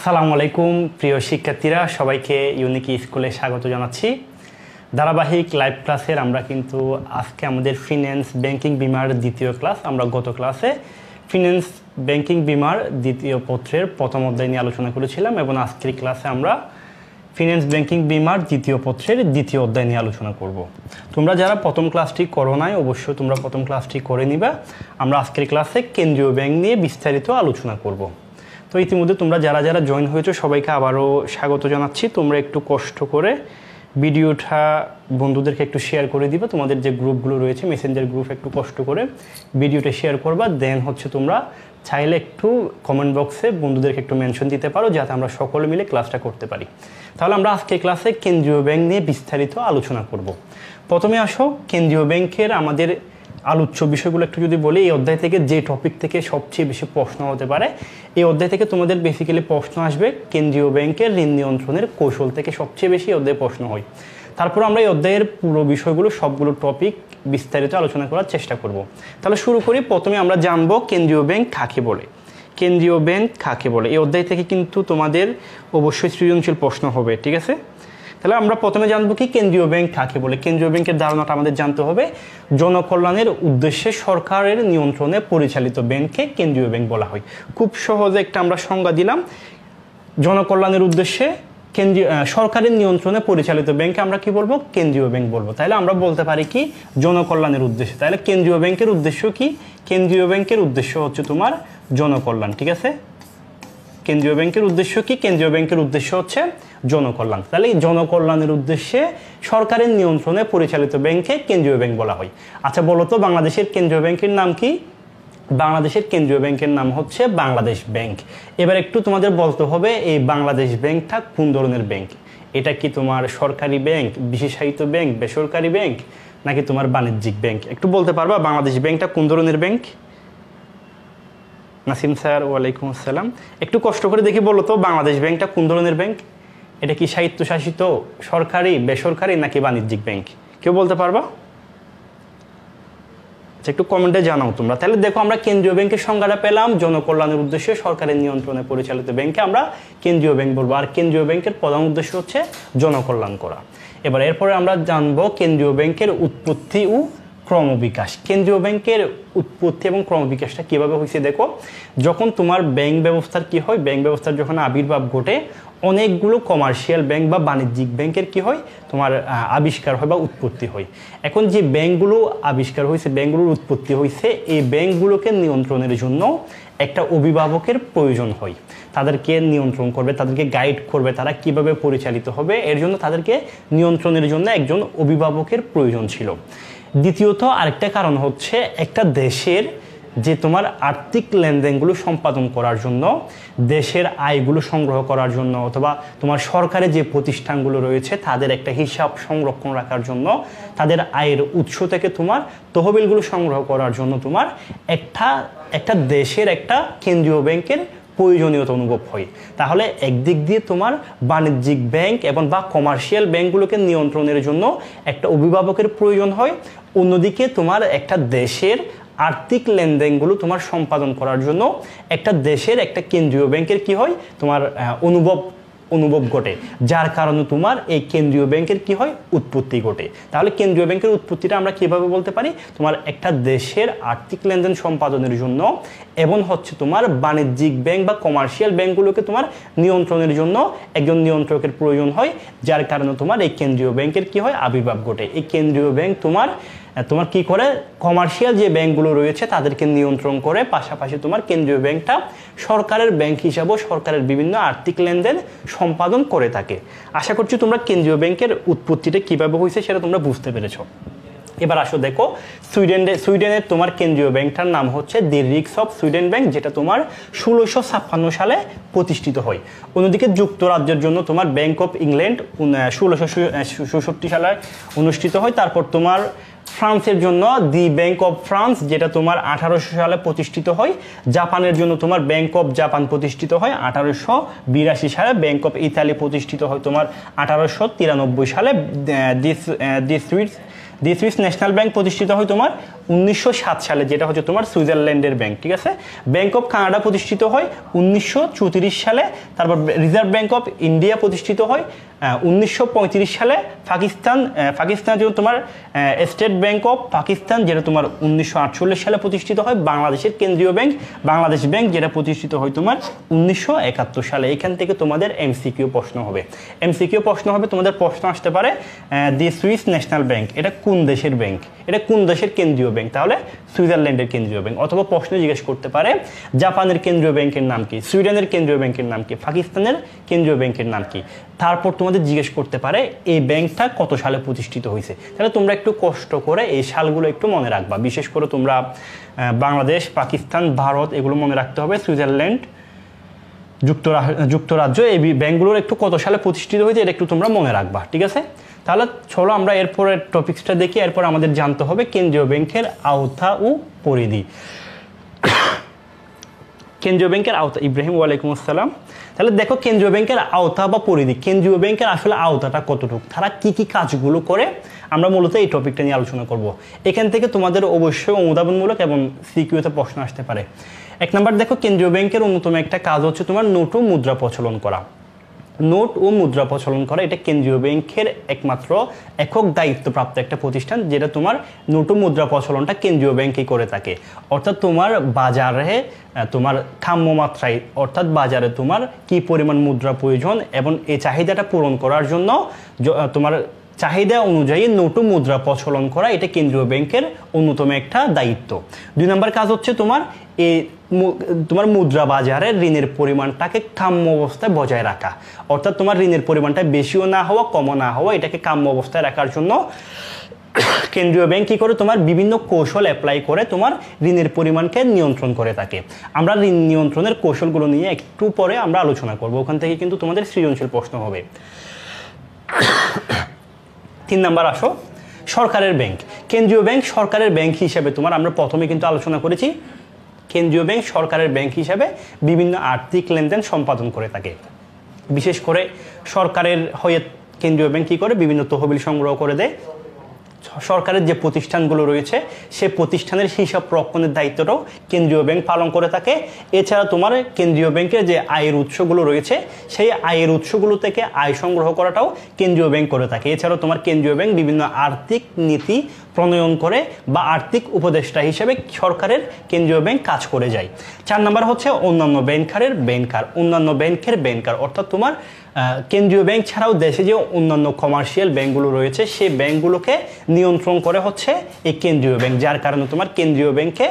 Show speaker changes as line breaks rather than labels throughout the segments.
আসসালামু আলাইকুম প্রিয় শিক্ষার্থীরা, সবাইকে ইউনিক স্কুলে স্বাগত জানাচ্ছি। ধারাবাহিক লাইভ ক্লাসের আমরা কিন্তু আজকে আমাদের ফিন্যান্স ব্যাংকিং বিমার দ্বিতীয় ক্লাস। আমরা গত ক্লাসে ফিন্যান্স ব্যাংকিং বিমার দ্বিতীয় পত্রের প্রথম অধ্যায় নিয়ে আলোচনা করেছিলাম এবং আজকের ক্লাসে আমরা ফিন্যান্স ব্যাংকিং বিমার দ্বিতীয় পত্রের দ্বিতীয় অধ্যায় নিয়ে আলোচনা করব। তোমরা যারা প্রথম ক্লাসটি করো নাই, অবশ্যই তোমরা প্রথম ক্লাসটি করে নিবা। আমরা আজকের ক্লাসে কেন্দ্রীয় ব্যাংক নিয়ে বিস্তারিত আলোচনা করব। তো ইতিমধ্যে তোমরা যারা যারা জয়েন হয়েছো সবাইকে আবারও স্বাগত জানাচ্ছি। তোমরা একটু কষ্ট করে ভিডিওটা বন্ধুদেরকে একটু শেয়ার করে দিবা। তোমাদের যে গ্রুপগুলো রয়েছে মেসেঞ্জার গ্রুপ, একটু কষ্ট করে ভিডিওটা শেয়ার করবা। দেন তোমরা চাইলে একটু কমেন্ট বক্সে বন্ধুদেরকে একটু মেনশন দিতে পারো, যাতে আমরা সকলে মিলে ক্লাসটা করতে পারি। তাহলে আমরা আজকে ক্লাসে কেন্দ্রীয় ব্যাংক নিয়ে বিস্তারিত আলোচনা করব। প্রথমে আসো, কেন্দ্রীয় ব্যাংকের আমাদের আলোচ্য বিষয়গুলো একটু যদি বলি, এই অধ্যায় থেকে যে টপিক থেকে সবচেয়ে বেশি প্রশ্ন হতে পারে, এই অধ্যায় থেকে তোমাদের বেসিক্যালি প্রশ্ন আসবে কেন্দ্রীয় ব্যাংকের ঋণ নিয়ন্ত্রণের কৌশল থেকে সবচেয়ে বেশি অধ্যায়ে প্রশ্ন হয়। তারপর আমরা এই অধ্যায়ের পুরো বিষয়গুলো সবগুলো টপিক বিস্তারিত আলোচনা করার চেষ্টা করব। তাহলে শুরু করি। প্রথমে আমরা জানবো কেন্দ্রীয় ব্যাংক কাকে বলে। কেন্দ্রীয় ব্যাংক কাকে বলে এই অধ্যায় থেকে কিন্তু তোমাদের অবশ্যই সৃজনশীল প্রশ্ন হবে, ঠিক আছে? তাহলে আমরা প্রথমে জানবো কি কেন্দ্রীয় ব্যাংক কাকে বলে। কেন্দ্রীয় ব্যাংকের ধারণাটা আমাদের জানতে হবে। জনকল্যাণের উদ্দেশ্যে সরকারের নিয়ন্ত্রণে পরিচালিত ব্যাংককে কেন্দ্রীয় ব্যাংক বলা হয়। খুব সহজে একটা আমরা সংজ্ঞা দিলাম। জনকল্যাণের উদ্দেশ্যে সরকারের নিয়ন্ত্রণে পরিচালিত ব্যাংকে আমরা কি বলবো? কেন্দ্রীয় ব্যাংক বলবো। তাহলে আমরা বলতে পারি কি জনকল্যাণের উদ্দেশ্যে। তাহলে কেন্দ্রীয় ব্যাংকের উদ্দেশ্য কি? কেন্দ্রীয় ব্যাংকের উদ্দেশ্য হচ্ছে তোমার জনকল্যাণ, ঠিক আছে? কেন্দ্রীয় ব্যাংকের উদ্দেশ্য কি? কেন্দ্রীয় ব্যাংকের উদ্দেশ্য হচ্ছে জনকল্যাণ। তাহলে এই জনকল্যাণের উদ্দেশ্যে সরকারের নিয়ন্ত্রণে পরিচালিত ব্যাংকে কেন্দ্রীয় ব্যাংক বলা হয়। আচ্ছা বলো তো, বাংলাদেশের কেন্দ্রীয় ব্যাংকের নাম কি? বাংলাদেশের কেন্দ্রীয় ব্যাংকের নাম হচ্ছে বাংলাদেশ ব্যাংক। এবার একটু তোমাদের বলতে হবে এই বাংলাদেশ ব্যাংকটা কোন ধরনের ব্যাংক। এটা কি তোমার সরকারি ব্যাংক, বিশেষায়িত ব্যাংক, বেসরকারি ব্যাংক, নাকি তোমার বাণিজ্যিক ব্যাংক? একটু বলতে পারবা বাংলাদেশ ব্যাংকটা কোন ধরনের ব্যাংক? নাসিম স্যার, ওয়ালাইকুম আসসালাম। একটু কষ্ট করে দেখি বলো তো, বাংলাদেশ ব্যাংকটা কোন ধরনের ব্যাংক? এটা কি স্বায়ত্তশাসিত, সরকারি, বেসরকারি, নাকি বাণিজ্যিক ব্যাংক? কেউ বলতে পারবা? আচ্ছা, একটু কমেন্টে জানাও তোমরা। তাহলে দেখো, আমরা কেন্দ্রীয় ব্যাংকের সংজ্ঞাটা পেলাম। জনকল্যাণের উদ্দেশ্যে সরকারের নিয়ন্ত্রণে পরিচালিত ব্যাংকে আমরা কেন্দ্রীয় ব্যাংক বলবো। আর কেন্দ্রীয় ব্যাংকের প্রধান উদ্দেশ্য হচ্ছে জনকল্যাণ করা। এবার এরপরে আমরা জানবো কেন্দ্রীয় ব্যাংকের উৎপত্তি ও ক্রমবিকাশ। কেন্দ্রীয় ব্যাংকের উৎপত্তি এবং ক্রমবিকাশটা কিভাবে হয়েছে দেখো। যখন তোমার ব্যাংক ব্যবস্থার কি হয়, ব্যাংক ব্যবস্থার যখন আবির্ভাব ঘটে, অনেকগুলো কমার্শিয়াল ব্যাংক বা বাণিজ্যিক ব্যাংকের কি হয়, তোমার আবিষ্কার হয় বা উৎপত্তি হয়। এখন যে ব্যাংকগুলো আবিষ্কার হয়েছে, ব্যাংকগুলোর উৎপত্তি হয়েছে, এই ব্যাংকগুলোকে নিয়ন্ত্রণের জন্য একটা অভিভাবকের প্রয়োজন হয়। তাদেরকে নিয়ন্ত্রণ করবে, তাদেরকে গাইড করবে, তারা কিভাবে পরিচালিত হবে, এর জন্য তাদেরকে নিয়ন্ত্রণের জন্য একজন অভিভাবকের প্রয়োজন ছিল। দ্বিতীয়ত আরেকটা কারণ হচ্ছে, একটা দেশের যে তোমার আর্থিক লেনদেনগুলো সম্পাদন করার জন্য, দেশের আয়গুলো সংগ্রহ করার জন্য, অথবা তোমার সরকারের যে প্রতিষ্ঠানগুলো রয়েছে তাদের একটা হিসাব সংরক্ষণ রাখার জন্য, তাদের আয়ের উৎস থেকে তোমার তহবিলগুলো সংগ্রহ করার জন্য তোমার একটা দেশের একটা কেন্দ্রীয় ব্যাংকের প্রয়োজনীয়তা অনুভব হয়। তাহলে একদিক দিয়ে তোমার বাণিজ্যিক ব্যাংক এবং বা কমার্শিয়াল ব্যাংকগুলোকে নিয়ন্ত্রণের জন্য একটা অভিভাবকের প্রয়োজন হয়। অন্যদিকে তোমার একটা দেশের আর্থিক লেনদেনগুলো তোমার সম্পাদন করার জন্য একটা দেশের একটা কেন্দ্রীয় ব্যাংকের কি হয়, তোমার অনুভব ঘটে, যার কারণে তোমার এই কেন্দ্রীয় ব্যাংকের কি হয়, উৎপত্তি ঘটে। তাহলে কেন্দ্রীয় ব্যাংকের উৎপত্তিটা আমরা কিভাবে বলতে পারি? তোমার একটা দেশের আর্থিক লেনদেন সম্পাদনের জন্য এবং হচ্ছে তোমার বাণিজ্যিক ব্যাংক বা কমার্শিয়াল ব্যাংকগুলোকে তোমার নিয়ন্ত্রণের জন্য একজন নিয়ন্ত্রকের প্রয়োজন হয়, যার কারণে তোমার এই কেন্দ্রীয় ব্যাংকের কি হয়, আবির্ভাব ঘটে। এই কেন্দ্রীয় ব্যাংক তোমার কি করে, কমার্শিয়াল যে ব্যাংকগুলো রয়েছে তাদেরকে নিয়ন্ত্রণ করে, পাশাপাশি তোমার কেন্দ্রীয় ব্যাংকটা সরকারের ব্যাংক হিসাবেও সরকারের বিভিন্ন আর্থিক লেনদেন সম্পাদন করে থাকে। আশা করছি তোমরা কেন্দ্রীয় ব্যাংকের উৎপত্তিটা কিভাবে হয়েছে সেটা তোমরা বুঝতে পেরেছো। এবার আসো দেখো, সুইডেনের তোমার কেন্দ্রীয় ব্যাংকটার নাম হচ্ছে দি রিক্স অফ সুইডেন ব্যাংক, যেটা তোমার 1656 সালে প্রতিষ্ঠিত হয়। অন্যদিকে যুক্তরাজ্যের জন্য তোমার ব্যাংক অফ ইংল্যান্ড 1666 সালে অনুষ্ঠিত হয়। তারপর তোমার ফ্রান্সের জন্য দি ব্যাংক অফ ফ্রান্স, যেটা তোমার 1800 সালে প্রতিষ্ঠিত হয়। জাপানের জন্য তোমার ব্যাংক অফ জাপান প্রতিষ্ঠিত হয় 1882 সালে। ব্যাংক অফ ইতালি প্রতিষ্ঠিত হয় তোমার 1893 সালে। দি সুইস ন্যাশনাল ব্যাংক প্রতিষ্ঠিত হয় তোমার 1907 সালে, যেটা হচ্ছে তোমার সুইজারল্যান্ডের ব্যাংক, ঠিক আছে। ব্যাংক অফ কানাডা প্রতিষ্ঠিত হয় 1934 সালে। তারপর রিজার্ভ ব্যাংক অফ ইন্ডিয়া প্রতিষ্ঠিত হয় 1935 সালে। পাকিস্তান যেটা তোমার স্টেট ব্যাংক অফ পাকিস্তান, যেটা তোমার 1948 সালে প্রতিষ্ঠিত হয়। বাংলাদেশের কেন্দ্রীয় ব্যাংক বাংলাদেশ ব্যাংক, যেটা প্রতিষ্ঠিত হয় তোমার 1971 সালে। এখান থেকে তোমাদের এমসিকিউ প্রশ্ন হবে। তোমাদের প্রশ্ন আসতে পারে দি সুইস ন্যাশনাল ব্যাংক এটা কোন দেশের ব্যাংক, এটা কোন দেশের কেন্দ্রীয় ব্যাংক, তাহলে সুইজারল্যান্ডের কেন্দ্রীয় ব্যাংক। অথবা প্রশ্ন জিজ্ঞেস করতে পারে জাপানের কেন্দ্রীয় ব্যাংকের নাম কি, সুইডেনের কেন্দ্রীয় ব্যাংকের নাম কি, পাকিস্তানের কেন্দ্রীয় ব্যাংকের নাম কি। তারপর তোমাদের জিজ্ঞেস করতে পারে এই ব্যাংকটা কত সালে প্রতিষ্ঠিত হয়েছে। তাহলে তোমরা একটু কষ্ট করে এই সালগুলো একটু মনে রাখবা। বিশেষ করে তোমরা বাংলাদেশ, পাকিস্তান, ভারত এগুলো মনে রাখতে হবে। সুইজারল্যান্ড, যুক্তরাজ্য এই ব্যাংকগুলোর একটু কত সালে প্রতিষ্ঠিত হয়েছে এটা একটু তোমরা মনে রাখবা, ঠিক আছে। তাহলে চলো আমরা এরপরের টপিক্সটা দেখি। এরপর আমাদের জানতে হবে কেন্দ্রীয় ব্যাংকের আওতা ও পরিধি। কেন্দ্রীয় ব্যাংকের আওতা, ইব্রাহিম ওয়ালাইকুম আসসালাম। তাহলে দেখো কেন্দ্রীয় ব্যাংকের আওতা বা পরিধি, কেন্দ্রীয় ব্যাংকের আসলে আওতাটা কতটুকু, তারা কি কি কাজগুলো করে, আমরা মূলত এই টপিকটা নিয়ে আলোচনা করব। এখান থেকে তোমাদের অবশ্যই অনুধাবনমূলক এবং সিকিউতে প্রশ্ন আসতে পারে। 1 নাম্বার দেখো, কেন্দ্রীয় ব্যাংকের অন্যতম একটা কাজ হচ্ছে তোমার নোট ও মুদ্রা প্রচলন করা। নোট ও মুদ্রা প্রচলন করা এটা কেন্দ্রীয় ব্যাংকের একমাত্র একক দায়িত্বপ্রাপ্ত একটা প্রতিষ্ঠান, যেটা তোমার নোট ও মুদ্রা প্রচলনটা কেন্দ্রীয় ব্যাংকই করে থাকে। অর্থাৎ তোমার বাজারে তোমার কাম্য মাত্রায়, অর্থাৎ বাজারে তোমার কি পরিমাণ মুদ্রা প্রয়োজন এবং এই চাহিদাটা পূরণ করার জন্য তোমার চাহিদা অনুযায়ী নোট ও মুদ্রা প্রচলন করা এটা কেন্দ্রীয় ব্যাংকের অন্যতম একটা দায়িত্ব। 2 নম্বর কাজ হচ্ছে তোমার মুদ্রা বাজারে ঋণের পরিমাণটাকে কাম্য অবস্থায় বজায় রাখা। অর্থাৎ তোমার ঋণের পরিমাণটা বেশিও না হওয়া কমও না হওয়া, এটাকে কাম্য অবস্থায় রাখার জন্য কেন্দ্রীয় ব্যাংক কি করে তোমার বিভিন্ন কৌশল অ্যাপ্লাই করে তোমার ঋণের পরিমাণকে নিয়ন্ত্রণ করে থাকে। আমরা ঋণ নিয়ন্ত্রণের কৌশলগুলো নিয়ে একটু পরে আমরা আলোচনা করব। ওখান থেকে কিন্তু তোমাদের সৃজনশীল প্রশ্ন হবে। 3 নাম্বার আসো, সরকারের ব্যাংক। কেন্দ্রীয় ব্যাংক সরকারের ব্যাংক হিসেবে তোমার আমরা প্রথমে কিন্তু আলোচনা করেছি, কেন্দ্রীয় ব্যাংক সরকারের ব্যাংক হিসেবে বিভিন্ন আর্থিক লেনদেন সম্পাদন করে থাকে। বিশেষ করে সরকারের হয়ে কেন্দ্রীয় ব্যাংক কী করে, বিভিন্ন তহবিল সংগ্রহ করে দেয়। সরকারের যে প্রতিষ্ঠানগুলো রয়েছে সেই প্রতিষ্ঠানের হিসাব রক্ষণের দায়িত্বটাও কেন্দ্রীয় ব্যাংক পালন করে থাকে। এছাড়া তোমার কেন্দ্রীয় ব্যাংকের যে আয়ের উৎসগুলো রয়েছে সেই আয়ের উৎসগুলো থেকে আয় সংগ্রহ করাটাও কেন্দ্রীয় ব্যাংক করে থাকে। এছাড়াও তোমার কেন্দ্রীয় ব্যাংক বিভিন্ন আর্থিক নীতি প্রণয়ন করে বা আর্থিক উপদেষ্টা হিসেবে সরকারের কেন্দ্রীয় ব্যাংক কাজ করে যায়। 4 নম্বর হচ্ছে অন্যান্য ব্যাংকারের ব্যাংকার। অন্যান্য ব্যাংকের ব্যাংকার অর্থাৎ তোমার কেন্দ্রীয় ব্যাংক ছাড়াও দেশে যে অন্যান্য কমার্শিয়াল ব্যাংকগুলো রয়েছে সেই ব্যাংকগুলোকে নিয়ন্ত্রণ করে হচ্ছে এই কেন্দ্রীয় ব্যাংক। যার কারণে তোমার কেন্দ্রীয় ব্যাংকে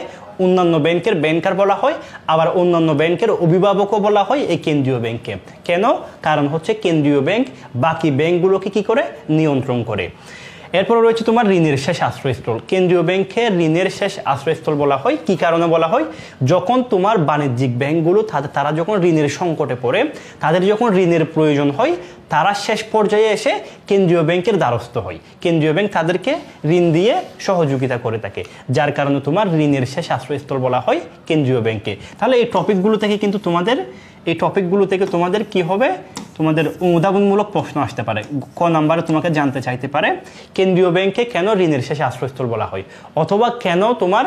অন্যান্য ব্যাংকের ব্যাংকার বলা হয়, আবার অন্যান্য ব্যাংকের অভিভাবকও বলা হয় এই কেন্দ্রীয় ব্যাংককে। কেন? কারণ হচ্ছে কেন্দ্রীয় ব্যাংক বাকি ব্যাংকগুলোকে কি করে, নিয়ন্ত্রণ করে। এরপর রয়েছে তোমার ঋণের শেষ আশ্রয়স্থল। কেন্দ্রীয় ব্যাংকে ঋণের শেষ আশ্রয়স্থল বলা হয় কি কারণে বলা হয়, যখন তোমার বাণিজ্যিক ব্যাংকগুলো তারা যখন ঋণের সংকটে পড়ে, তাদের যখন ঋণের প্রয়োজন হয়, তারা শেষ পর্যায়ে এসে কেন্দ্রীয় ব্যাংকের দ্বারস্থ হয়। কেন্দ্রীয় ব্যাংক তাদেরকে ঋণ দিয়ে সহযোগিতা করে থাকে, যার কারণে তোমার ঋণের শেষ আশ্রয়স্থল বলা হয় কেন্দ্রীয় ব্যাংকে। তাহলে এই টপিকগুলো থেকে তোমাদের কি হবে, তোমাদের অনুধাবনমূলক প্রশ্ন আসতে পারে। ক নাম্বারে তোমাকে জানতে চাইতে পারে কেন্দ্রীয় ব্যাংকে কেন ঋণের শেষ আশ্রয়স্থল বলা হয়, অথবা কেন তোমার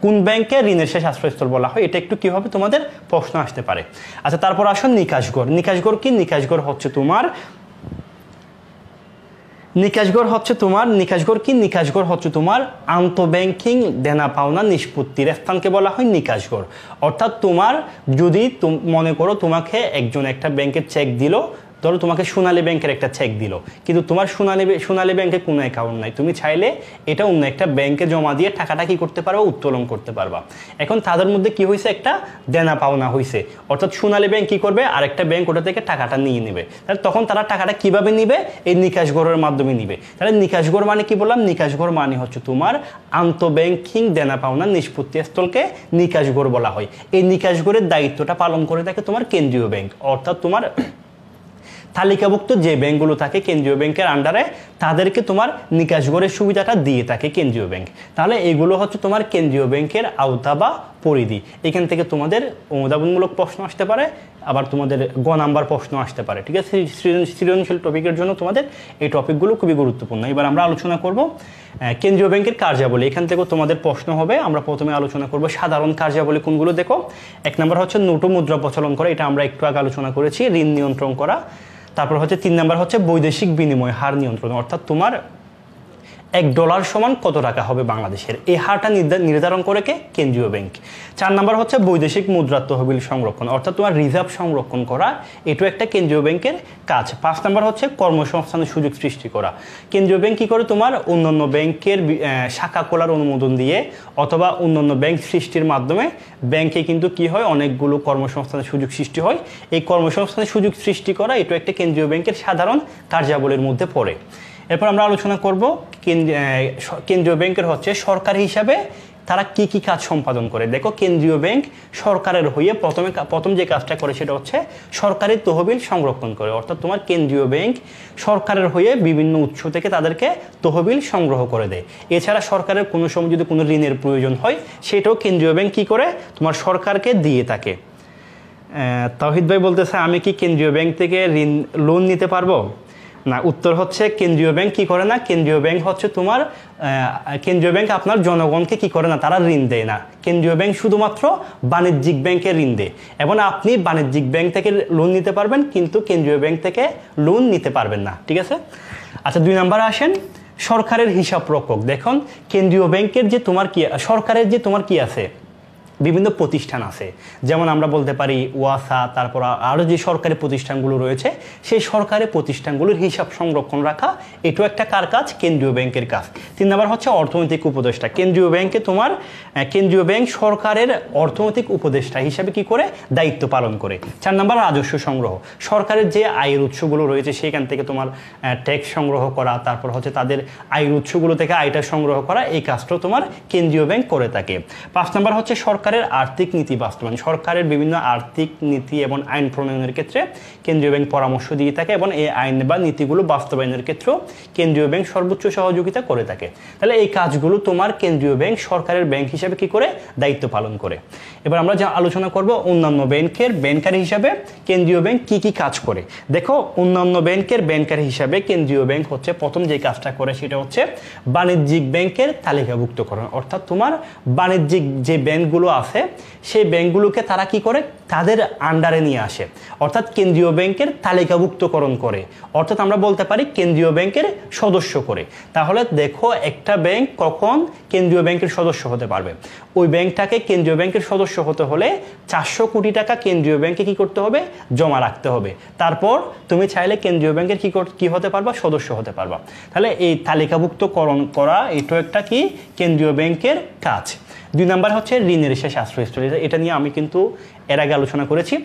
কোন ব্যাংকে ঋণের শেষ আশ্রয়স্থল বলা হয়, এটা একটু কি হবে তোমাদের প্রশ্ন আসতে পারে। আচ্ছা, তারপর আসো নিকাশঘর। নিকাশঘর কি? নিকাশঘর হচ্ছে তোমার আন্তঃব্যাংকিং দেনা পাওনা নিষ্পত্তির স্থানকে বলা হয় নিকাশঘর। অর্থাৎ তোমার যদি মনে করো তোমাকে একজন একটা ব্যাংকের চেক দিল, ধরো তোমাকে সোনালী ব্যাংকের একটা চেক দিল, কিন্তু তোমার সোনালী ব্যাংকে কোনো অ্যাকাউন্ট নাই, তুমি চাইলে এটা অন্য একটা ব্যাংকে জমা দিয়ে টাকাটা কি করতে পারবা, উত্তোলন করতে পারবা। এখন তাদের মধ্যে কি হয়েছে, একটা দেনা পাওনা হয়েছে, অর্থাৎ সোনালী ব্যাংক কি করবে, আরেকটা ব্যাংক ওটা থেকে টাকাটা নিয়ে নেবে। তাহলে তখন তারা টাকাটা কিভাবে নিবে, এই নিকাশঘরের মাধ্যমে নিবে। তাহলে নিকাশঘর মানে কি বললাম, নিকাশঘর মানে হচ্ছে তোমার আন্তঃব্যাংকিং দেনা পাওনা নিষ্পত্তি স্থলকে নিকাশঘর বলা হয়। এই নিকাশঘরের দায়িত্বটা পালন করে থাকে তোমার কেন্দ্রীয় ব্যাংক। অর্থাৎ তোমার তালিকাভুক্ত যে ব্যাংকগুলো থাকে কেন্দ্রীয় ব্যাংকের আন্ডারে, তাদেরকে তোমার নিকাশঘরের সুবিধাটা দিয়ে থাকে কেন্দ্রীয় ব্যাংক। তাহলে এগুলো হচ্ছে তোমার কেন্দ্রীয় ব্যাংকের আওতা বা পরিধি। এখান থেকে তোমাদের অনুধাবনমূলক প্রশ্ন আসতে পারে, আবার তোমাদের গ নাম্বার প্রশ্ন আসতে পারে। ঠিক আছে, সৃজনশীল টপিকের জন্য তোমাদের এই টপিকগুলো খুবই গুরুত্বপূর্ণ। এবার আমরা আলোচনা করব কেন্দ্রীয় ব্যাংকের কার্যাবলী। এখান থেকেও তোমাদের প্রশ্ন হবে। আমরা প্রথমে আলোচনা করব সাধারণ কার্যাবলী কোনগুলো। দেখো, 1 নম্বর হচ্ছে নোট ও মুদ্রা প্রচলন করা, এটা আমরা একটু আগে আলোচনা করেছি, ঋণ নিয়ন্ত্রণ করা। তারপর হচ্ছে 3 নম্বর হচ্ছে বৈদেশিক বিনিময় হার নিয়ন্ত্রণ, অর্থাৎ তোমার $1 সমান কত টাকা হবে বাংলাদেশের, এই হারটা নির্ধারণ করে কে? কেন্দ্রীয় ব্যাংক। 4 নম্বর হচ্ছে বৈদেশিক মুদ্রার তহবিল সংরক্ষণ, অর্থাৎ তোমার রিজার্ভ সংরক্ষণ করা, এটাও একটা কেন্দ্রীয় ব্যাংকের কাজ। 5 নম্বর হচ্ছে কর্মসংস্থানের সুযোগ সৃষ্টি করা। কেন্দ্রীয় ব্যাংক কি করে? তোমার অন্যান্য ব্যাংকের শাখা খোলার অনুমোদন দিয়ে অথবা অন্যান্য ব্যাংক সৃষ্টির মাধ্যমে ব্যাংকে কিন্তু কি হয়, অনেকগুলো কর্মসংস্থানের সুযোগ সৃষ্টি হয়। এই কর্মসংস্থানের সুযোগ সৃষ্টি করা এটাও একটা কেন্দ্রীয় ব্যাংকের সাধারণ কার্যাবলীর মধ্যে পড়ে। এরপর আমরা আলোচনা করব কেন্দ্রীয় ব্যাংকের হচ্ছে সরকারি হিসাবে তারা কি কি কাজ সম্পাদন করে। দেখো, কেন্দ্রীয় ব্যাংক সরকারের হয়ে প্রথম যে কাজটা করে সেটা হচ্ছে সরকারি তহবিল সংরক্ষণ করে, অর্থাৎ তোমার কেন্দ্রীয় ব্যাংক সরকারের হয়ে বিভিন্ন উৎস থেকে তাদেরকে তহবিল সংগ্রহ করে দেয়। এছাড়া সরকারের কোনো সময় যদি কোনো ঋণের প্রয়োজন হয় সেটাও কেন্দ্রীয় ব্যাংক কি করে? তোমার সরকারকে দিয়ে থাকে। তাওহিদ ভাই বলতেছে, আমি কি কেন্দ্রীয় ব্যাংক থেকে লোন নিতে পারবো? না, উত্তর হচ্ছে কেন্দ্রীয় ব্যাংক কি করে না। কেন্দ্রীয় ব্যাংক হচ্ছে তোমার কেন্দ্রীয় ব্যাংক আপনার জনগণকে কি করে না, তারা ঋণ দেয় না। কেন্দ্রীয় ব্যাংক শুধুমাত্র বাণিজ্যিক ব্যাংকে ঋণ দেয়, এবং আপনি বাণিজ্যিক ব্যাংক থেকে লোন নিতে পারবেন, কিন্তু কেন্দ্রীয় ব্যাংক থেকে লোন নিতে পারবেন না। ঠিক আছে। আচ্ছা, 2 নম্বরে আসেন সরকারের হিসাব রক্ষক। দেখুন, কেন্দ্রীয় ব্যাংকের যে তোমার কি, সরকারের যে তোমার কি আছে, বিভিন্ন প্রতিষ্ঠান আছে, যেমন আমরা বলতে পারি ওয়াসা, তারপর আরও যে সরকারি প্রতিষ্ঠানগুলো রয়েছে, সেই সরকারি প্রতিষ্ঠানগুলোর হিসাব সংরক্ষণ রাখা, এটাও একটা কার কাজ? কেন্দ্রীয় ব্যাংকের কাজ। 3 নম্বর হচ্ছে অর্থনৈতিক উপদেষ্টা। কেন্দ্রীয় ব্যাংকে তোমার কেন্দ্রীয় ব্যাংক সরকারের অর্থনৈতিক উপদেষ্টা হিসাবে কি করে? দায়িত্ব পালন করে। 4 নম্বর রাজস্ব সংগ্রহ। সরকারের যে আয়ের উৎসগুলো রয়েছে সেখান থেকে তোমার ট্যাক্স সংগ্রহ করা, তারপর হচ্ছে তাদের আয়ের উৎসগুলো থেকে আয়টা সংগ্রহ করা, এই কাজটাও তোমার কেন্দ্রীয় ব্যাংক করে থাকে। 5 নম্বর হচ্ছে সরকারের আর্থিক নীতি বাস্তবায়ন। সরকারের বিভিন্ন আর্থিক নীতি এবং আইন প্রণয়নের ক্ষেত্রে কেন্দ্রীয় ব্যাংক পরামর্শ দিয়ে থাকে, এবং এই আইন বা নীতিগুলো বাস্তবায়নের ক্ষেত্রেও কেন্দ্রীয় ব্যাংক সর্বোচ্চ সহযোগিতা করে থাকে। তাহলে এই কাজগুলো তোমার কেন্দ্রীয় ব্যাংক সরকারের ব্যাংক হিসাবে কি করে? দায়িত্ব পালন করে। এবার আমরা যা আলোচনা করব অন্যান্য ব্যাংকের ব্যাংকার হিসাবে কেন্দ্রীয় ব্যাংক কি কি কাজ করে। দেখো, অন্যান্য ব্যাংকের ব্যাংকার হিসাবে কেন্দ্রীয় ব্যাংক হচ্ছে প্রথম যে কাজটা করে সেটা হচ্ছে বাণিজ্যিক ব্যাংকের তালিকাভুক্তকরণ, অর্থাৎ তোমার বাণিজ্যিক যে ব্যাংকগুলো আছে সেই ব্যাংকগুলোকে তারা কি করে? তাদের আন্ডারে নিয়ে আসে, অর্থাৎ কেন্দ্রীয় ব্যাংকের তালিকাভুক্তকরণ করে, অর্থাৎ আমরা বলতে পারি কেন্দ্রীয় ব্যাংকের সদস্য করে। তাহলে দেখো, একটা ব্যাংক কখন কেন্দ্রীয় ব্যাংকের সদস্য হতে পারবে? ওই ব্যাংকটাকে কেন্দ্রীয় ব্যাংকের সদস্য হতে হলে 400 কোটি টাকা কেন্দ্রীয় ব্যাংকে কি করতে হবে? জমা রাখতে হবে। তারপর তুমি চাইলে কেন্দ্রীয় ব্যাংকের কি হতে পারবা? সদস্য হতে পারবা। তাহলে এই তালিকাভুক্তকরণ করা এটাও একটা কি? কেন্দ্রীয় ব্যাংকের কাজ। 2 নম্বর হচ্ছে ঋণের শেষ আশ্রয়স্থল। এটা নিয়ে আমি কিন্তু এর আগে আলোচনা করেছি।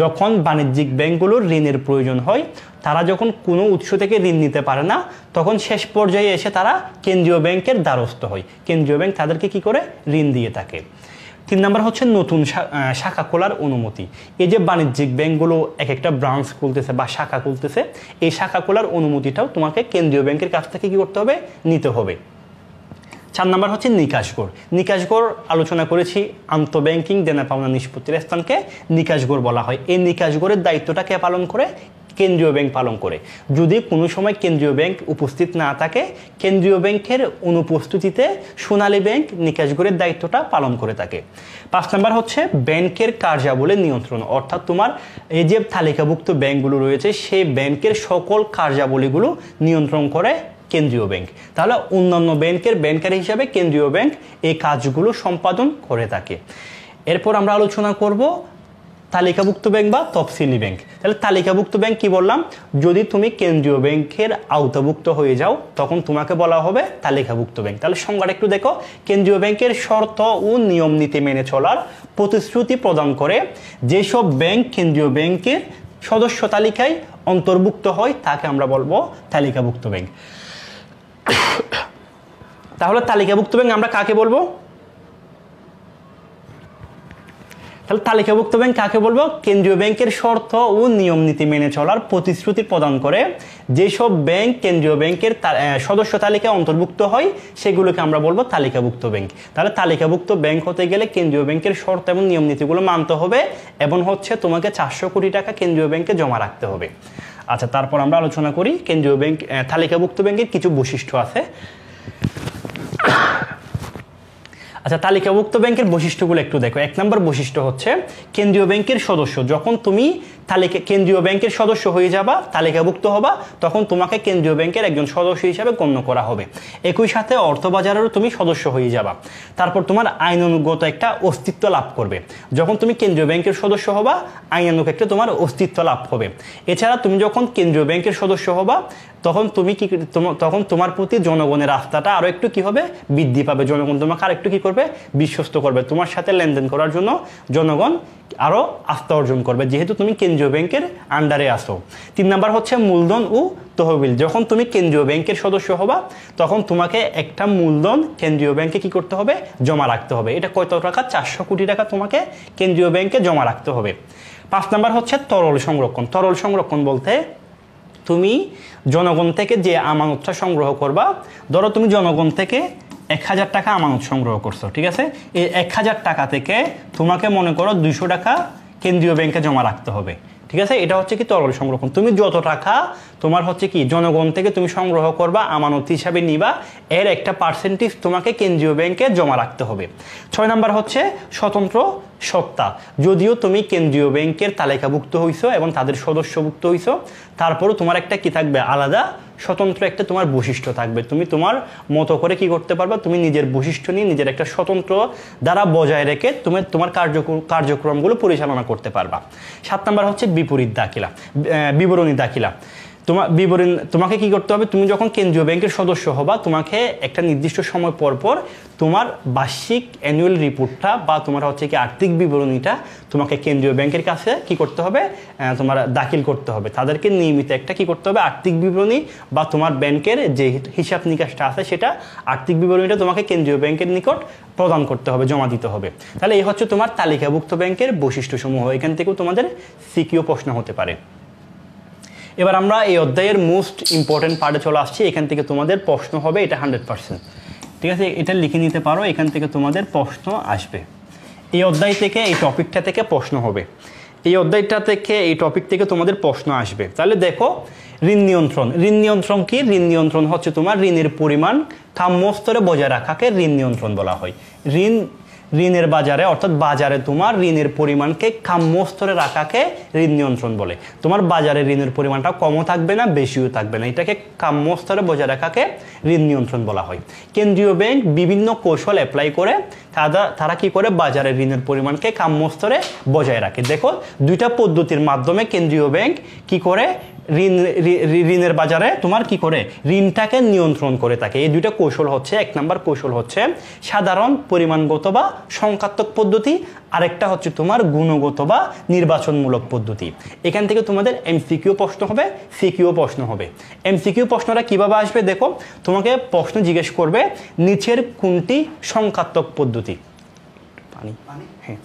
যখন বাণিজ্যিক ব্যাংকগুলোর ঋণের প্রয়োজন হয়, তারা যখন কোনো উৎস থেকে ঋণ নিতে পারে না, তখন শেষ পর্যায়ে এসে তারা কেন্দ্রীয় ব্যাংকের দ্বারস্থ হয়। কেন্দ্রীয় ব্যাংক তাদেরকে কি করে? ঋণ দিয়ে থাকে। 3 নম্বর হচ্ছে নতুন শাখা খোলার অনুমতি। এই যে বাণিজ্যিক ব্যাংকগুলো এক একটা ব্রাঞ্চ খুলতেছে বা শাখা খুলতেছে, এই শাখা খোলার অনুমতিটাও তোমাকে কেন্দ্রীয় ব্যাংকের কাছ থেকে কি করতে হবে? নিতে হবে। 4 নম্বর হচ্ছে নিকাশ গড়। নিকাশ গড় আলোচনা করেছি, আন্তঃব্যাংকিং দেনা পাওনা নিষ্পত্তির স্থানকে নিকাশ গড় বলা হয়। এই নিকাশ গড়ের দায়িত্বটা কে পালন করে? কেন্দ্রীয় ব্যাংক পালন করে। যদি কোনো সময় কেন্দ্রীয় ব্যাংক উপস্থিত না থাকে, কেন্দ্রীয় ব্যাংকের অনুপস্থিতিতে সোনালী ব্যাংক নিকাশ গড়ের দায়িত্বটা পালন করে থাকে। 5 নম্বর হচ্ছে ব্যাংকের কার্যাবলী নিয়ন্ত্রণ, অর্থাৎ তোমার এই যে তালিকাভুক্ত ব্যাংকগুলো রয়েছে সেই ব্যাংকের সকল কার্যাবলীগুলো নিয়ন্ত্রণ করে কেন্দ্রীয় ব্যাংক। তাহলে অন্যান্য ব্যাংকের ব্যাংকার হিসাবে কেন্দ্রীয় ব্যাংক এই কাজগুলো সম্পাদন করে থাকে। এরপর আমরা আলোচনা করব তালিকাভুক্ত ব্যাংক বা তফসিলি ব্যাংক। তাহলে তালিকাভুক্ত ব্যাংক কি বললাম? যদি তুমি কেন্দ্রীয় ব্যাংকের আওতাভুক্ত হয়ে যাও তখন তোমাকে বলা হবে তালিকাভুক্ত ব্যাংক। তাহলে সংজ্ঞাটা একটু দেখো, কেন্দ্রীয় ব্যাংকের শর্ত ও নিয়ম নীতি মেনে চলার প্রতিশ্রুতি প্রদান করে যেসব ব্যাংক কেন্দ্রীয় ব্যাংকের সদস্য তালিকায় অন্তর্ভুক্ত হয় তাকে আমরা বলবো তালিকাভুক্ত ব্যাংক। তাহলে তালিকাভুক্ত ব্যাংক আমরা কাকে বলবো? তাহলে তালিকাভুক্ত ব্যাংক কাকে বলবো? কেন্দ্রীয় ব্যাংকের শর্ত ও নিয়ম নীতি মেনে চলার প্রতিশ্রুতি প্রদান করে যেসব ব্যাংক কেন্দ্রীয় ব্যাংকের সদস্য তালিকায় অন্তর্ভুক্ত হয় সেগুলোকে আমরা বলবো তালিকাভুক্ত ব্যাংক। তাহলে তালিকাভুক্ত ব্যাংক হতে গেলে কেন্দ্রীয় ব্যাংকের শর্ত এবং নিয়ম নীতিগুলো মানতে হবে এবং হচ্ছে তোমাকে 400 কোটি টাকা কেন্দ্রীয় ব্যাংকে জমা রাখতে হবে। আচ্ছা, তারপর আমরা আলোচনা করি কেন্দ্রীয় ব্যাংক তালিকাভুক্ত ব্যাংকের কিছু বৈশিষ্ট্য আছে। আচ্ছা, তালিকাভুক্ত ব্যাংকের বৈশিষ্ট্যগুলো একটু দেখো। 1 নম্বর বৈশিষ্ট্য হচ্ছে কেন্দ্রীয় ব্যাংকের সদস্য। যখন তুমি কেন্দ্রীয় ব্যাংকের সদস্য হয়ে যাবা, তালিকাভুক্ত হবা, তখন তোমাকে কেন্দ্রীয় ব্যাংকের একজন সদস্য হিসাবে গণ্য করা হবে। একই সাথে অর্থবাজারেরও তুমি সদস্য হয়ে যাবা। তারপর তোমার আইনানুগত একটা অস্তিত্ব লাভ করবে। যখন তুমি কেন্দ্রীয় ব্যাংকের সদস্য হবা, আইনানুগ একটা তোমার অস্তিত্ব লাভ হবে। এছাড়া তুমি যখন কেন্দ্রীয় ব্যাংকের সদস্য হবা, তখন তখন তোমার প্রতি জনগণের আস্থাটা আরো একটু কি হবে? বৃদ্ধি পাবে। জনগণ তোমাকে আর একটু কি করবে? বিশ্বস্ত করবে। তোমার সাথে লেনদেন করার জন্য জনগণ আরো আস্থা অর্জন করবে, যেহেতু তুমি কেন্দ্রীয় ব্যাংকের আন্ডারে আসো। 3 নাম্বার হচ্ছে মূলধন ও তহবিল। যখন তুমি কেন্দ্রীয় ব্যাংকের সদস্য হবা, তখন তোমাকে একটা মূলধন কেন্দ্রীয় ব্যাংকে কি করতে হবে? জমা রাখতে হবে। এটা কত টাকা? 400 কোটি টাকা তোমাকে কেন্দ্রীয় ব্যাংকে জমা রাখতে হবে। 5 নাম্বার হচ্ছে তরল সংরক্ষণ। তরল সংরক্ষণ বলতে তুমি জনগণ থেকে যে আমানতটা সংগ্রহ করবা, ধরো তুমি জনগণ থেকে 1000 টাকা আমানত সংগ্রহ করছো, ঠিক আছে? এই 1000 টাকা থেকে তোমাকে মনে করো 200 টাকা কেন্দ্রীয় ব্যাংকে জমা রাখতে হবে, ঠিক আছে? এটা হচ্ছে কি তরল সংরক্ষণ। তুমি যত টাকা তোমার হচ্ছে কি জনগণ থেকে তুমি সংগ্রহ করবা, আমানত হিসাবে নিবা, এর একটা পার্সেন্টেজ তোমাকে কেন্দ্রীয় ব্যাংকে জমা রাখতে হবে। 6 নাম্বার হচ্ছে স্বতন্ত্র সত্তা। যদিও তুমি কেন্দ্রীয় ব্যাংকের তালিকাভুক্ত হইছো এবং তাদের সদস্যভুক্ত হইছো, তারপরও তোমার একটা কি থাকবে? আলাদা স্বতন্ত্র একটা তোমার বৈশিষ্ট্য থাকবে। তুমি তোমার মতো করে কি করতে পারবা? তুমি নিজের বৈশিষ্ট্য নিয়ে নিজের একটা স্বতন্ত্র দ্বারা বজায় রেখে তুমি তোমার কার্যক্রমগুলো পরিচালনা করতে পারবা। 7 নাম্বার হচ্ছে বিবরণী দাখিলা। তোমাকে কি করতে হবে? তুমি যখন কেন্দ্রীয় ব্যাংকের সদস্য হবা, তোমাকে একটা নির্দিষ্ট সময় পর পর তোমার বার্ষিক অ্যানুয়াল রিপোর্টটা বা তোমার হচ্ছে কি আর্থিক বিবরণীটা তোমাকে কেন্দ্রীয় ব্যাংকের কাছে কি করতে হবে? তোমার দাখিল করতে হবে। তাদেরকে নিয়মিত একটা কি করতে হবে? আর্থিক বিবরণী বা তোমার ব্যাংকের যে হিসাব নিকাশটা আছে সেটা আর্থিক বিবরণীটা তোমাকে কেন্দ্রীয় ব্যাংকের নিকট প্রদান করতে হবে, জমা দিতে হবে। তাহলে এই হচ্ছে তোমার তালিকাভুক্ত ব্যাংকের বৈশিষ্ট্যসমূহ। এখান থেকেও তোমাদের সিকিউ প্রশ্ন হতে পারে। এবার আমরা এই অধ্যায়ের মোস্ট ইম্পর্টেন্ট পার্টে চলে আসছি। এখান থেকে তোমাদের প্রশ্ন হবে, এটা 100%, ঠিক আছে? এটা লিখে নিতে পারো, এখান থেকে তোমাদের প্রশ্ন আসবে। এই অধ্যায় থেকে এই টপিকটা থেকে প্রশ্ন হবে, এই অধ্যায়টা থেকে এই টপিক থেকে তোমাদের প্রশ্ন আসবে। তাহলে দেখো, ঋণ নিয়ন্ত্রণ। ঋণ নিয়ন্ত্রণ কি? ঋণ নিয়ন্ত্রণ হচ্ছে তোমার ঋণের পরিমাণ কাম্য স্তরে বজায় রাখাকে ঋণ নিয়ন্ত্রণ বলা হয়। ঋণের বাজারে অর্থাৎ বাজারে তোমার ঋণের পরিমাণকে কাম্য স্তরে রাখাকে ঋণ নিয়ন্ত্রণ বলে। তোমার বাজারে ঋণের পরিমাণটা কমও থাকবে না, বেশিও থাকবে না, এটাকে কাম্য স্তরে বজায় রাখাকে ঋণ নিয়ন্ত্রণ বলা হয়। কেন্দ্রীয় ব্যাংক বিভিন্ন কৌশল অ্যাপ্লাই করে তারা কি করে? বাজারে ঋণের পরিমাণকে কাম্য স্তরে বজায় রাখে। দেখো, 2টা পদ্ধতির মাধ্যমে কেন্দ্রীয় ব্যাংক কি করে? ঋণের বাজারে তোমার কি করে? ঋণটাকে নিয়ন্ত্রণ করে থাকে। এই 2টা কৌশল হচ্ছে, 1 নাম্বার কৌশল হচ্ছে সাধারণ পরিমাণগত বা সংখ্যাত্মক পদ্ধতি, আরেকটা হচ্ছে তোমার গুণগত বা নির্বাচনমূলক পদ্ধতি। এখান থেকে তোমাদের এমসিকিউ প্রশ্ন হবে, সিকিউ প্রশ্ন হবে। এমসিকিউ প্রশ্নটা কিভাবে আসবে? দেখো, তোমাকে প্রশ্ন জিজ্ঞেস করবে নিচের কোনটি সংখ্যাত্মক পদ্ধতি? হ্যাঁ,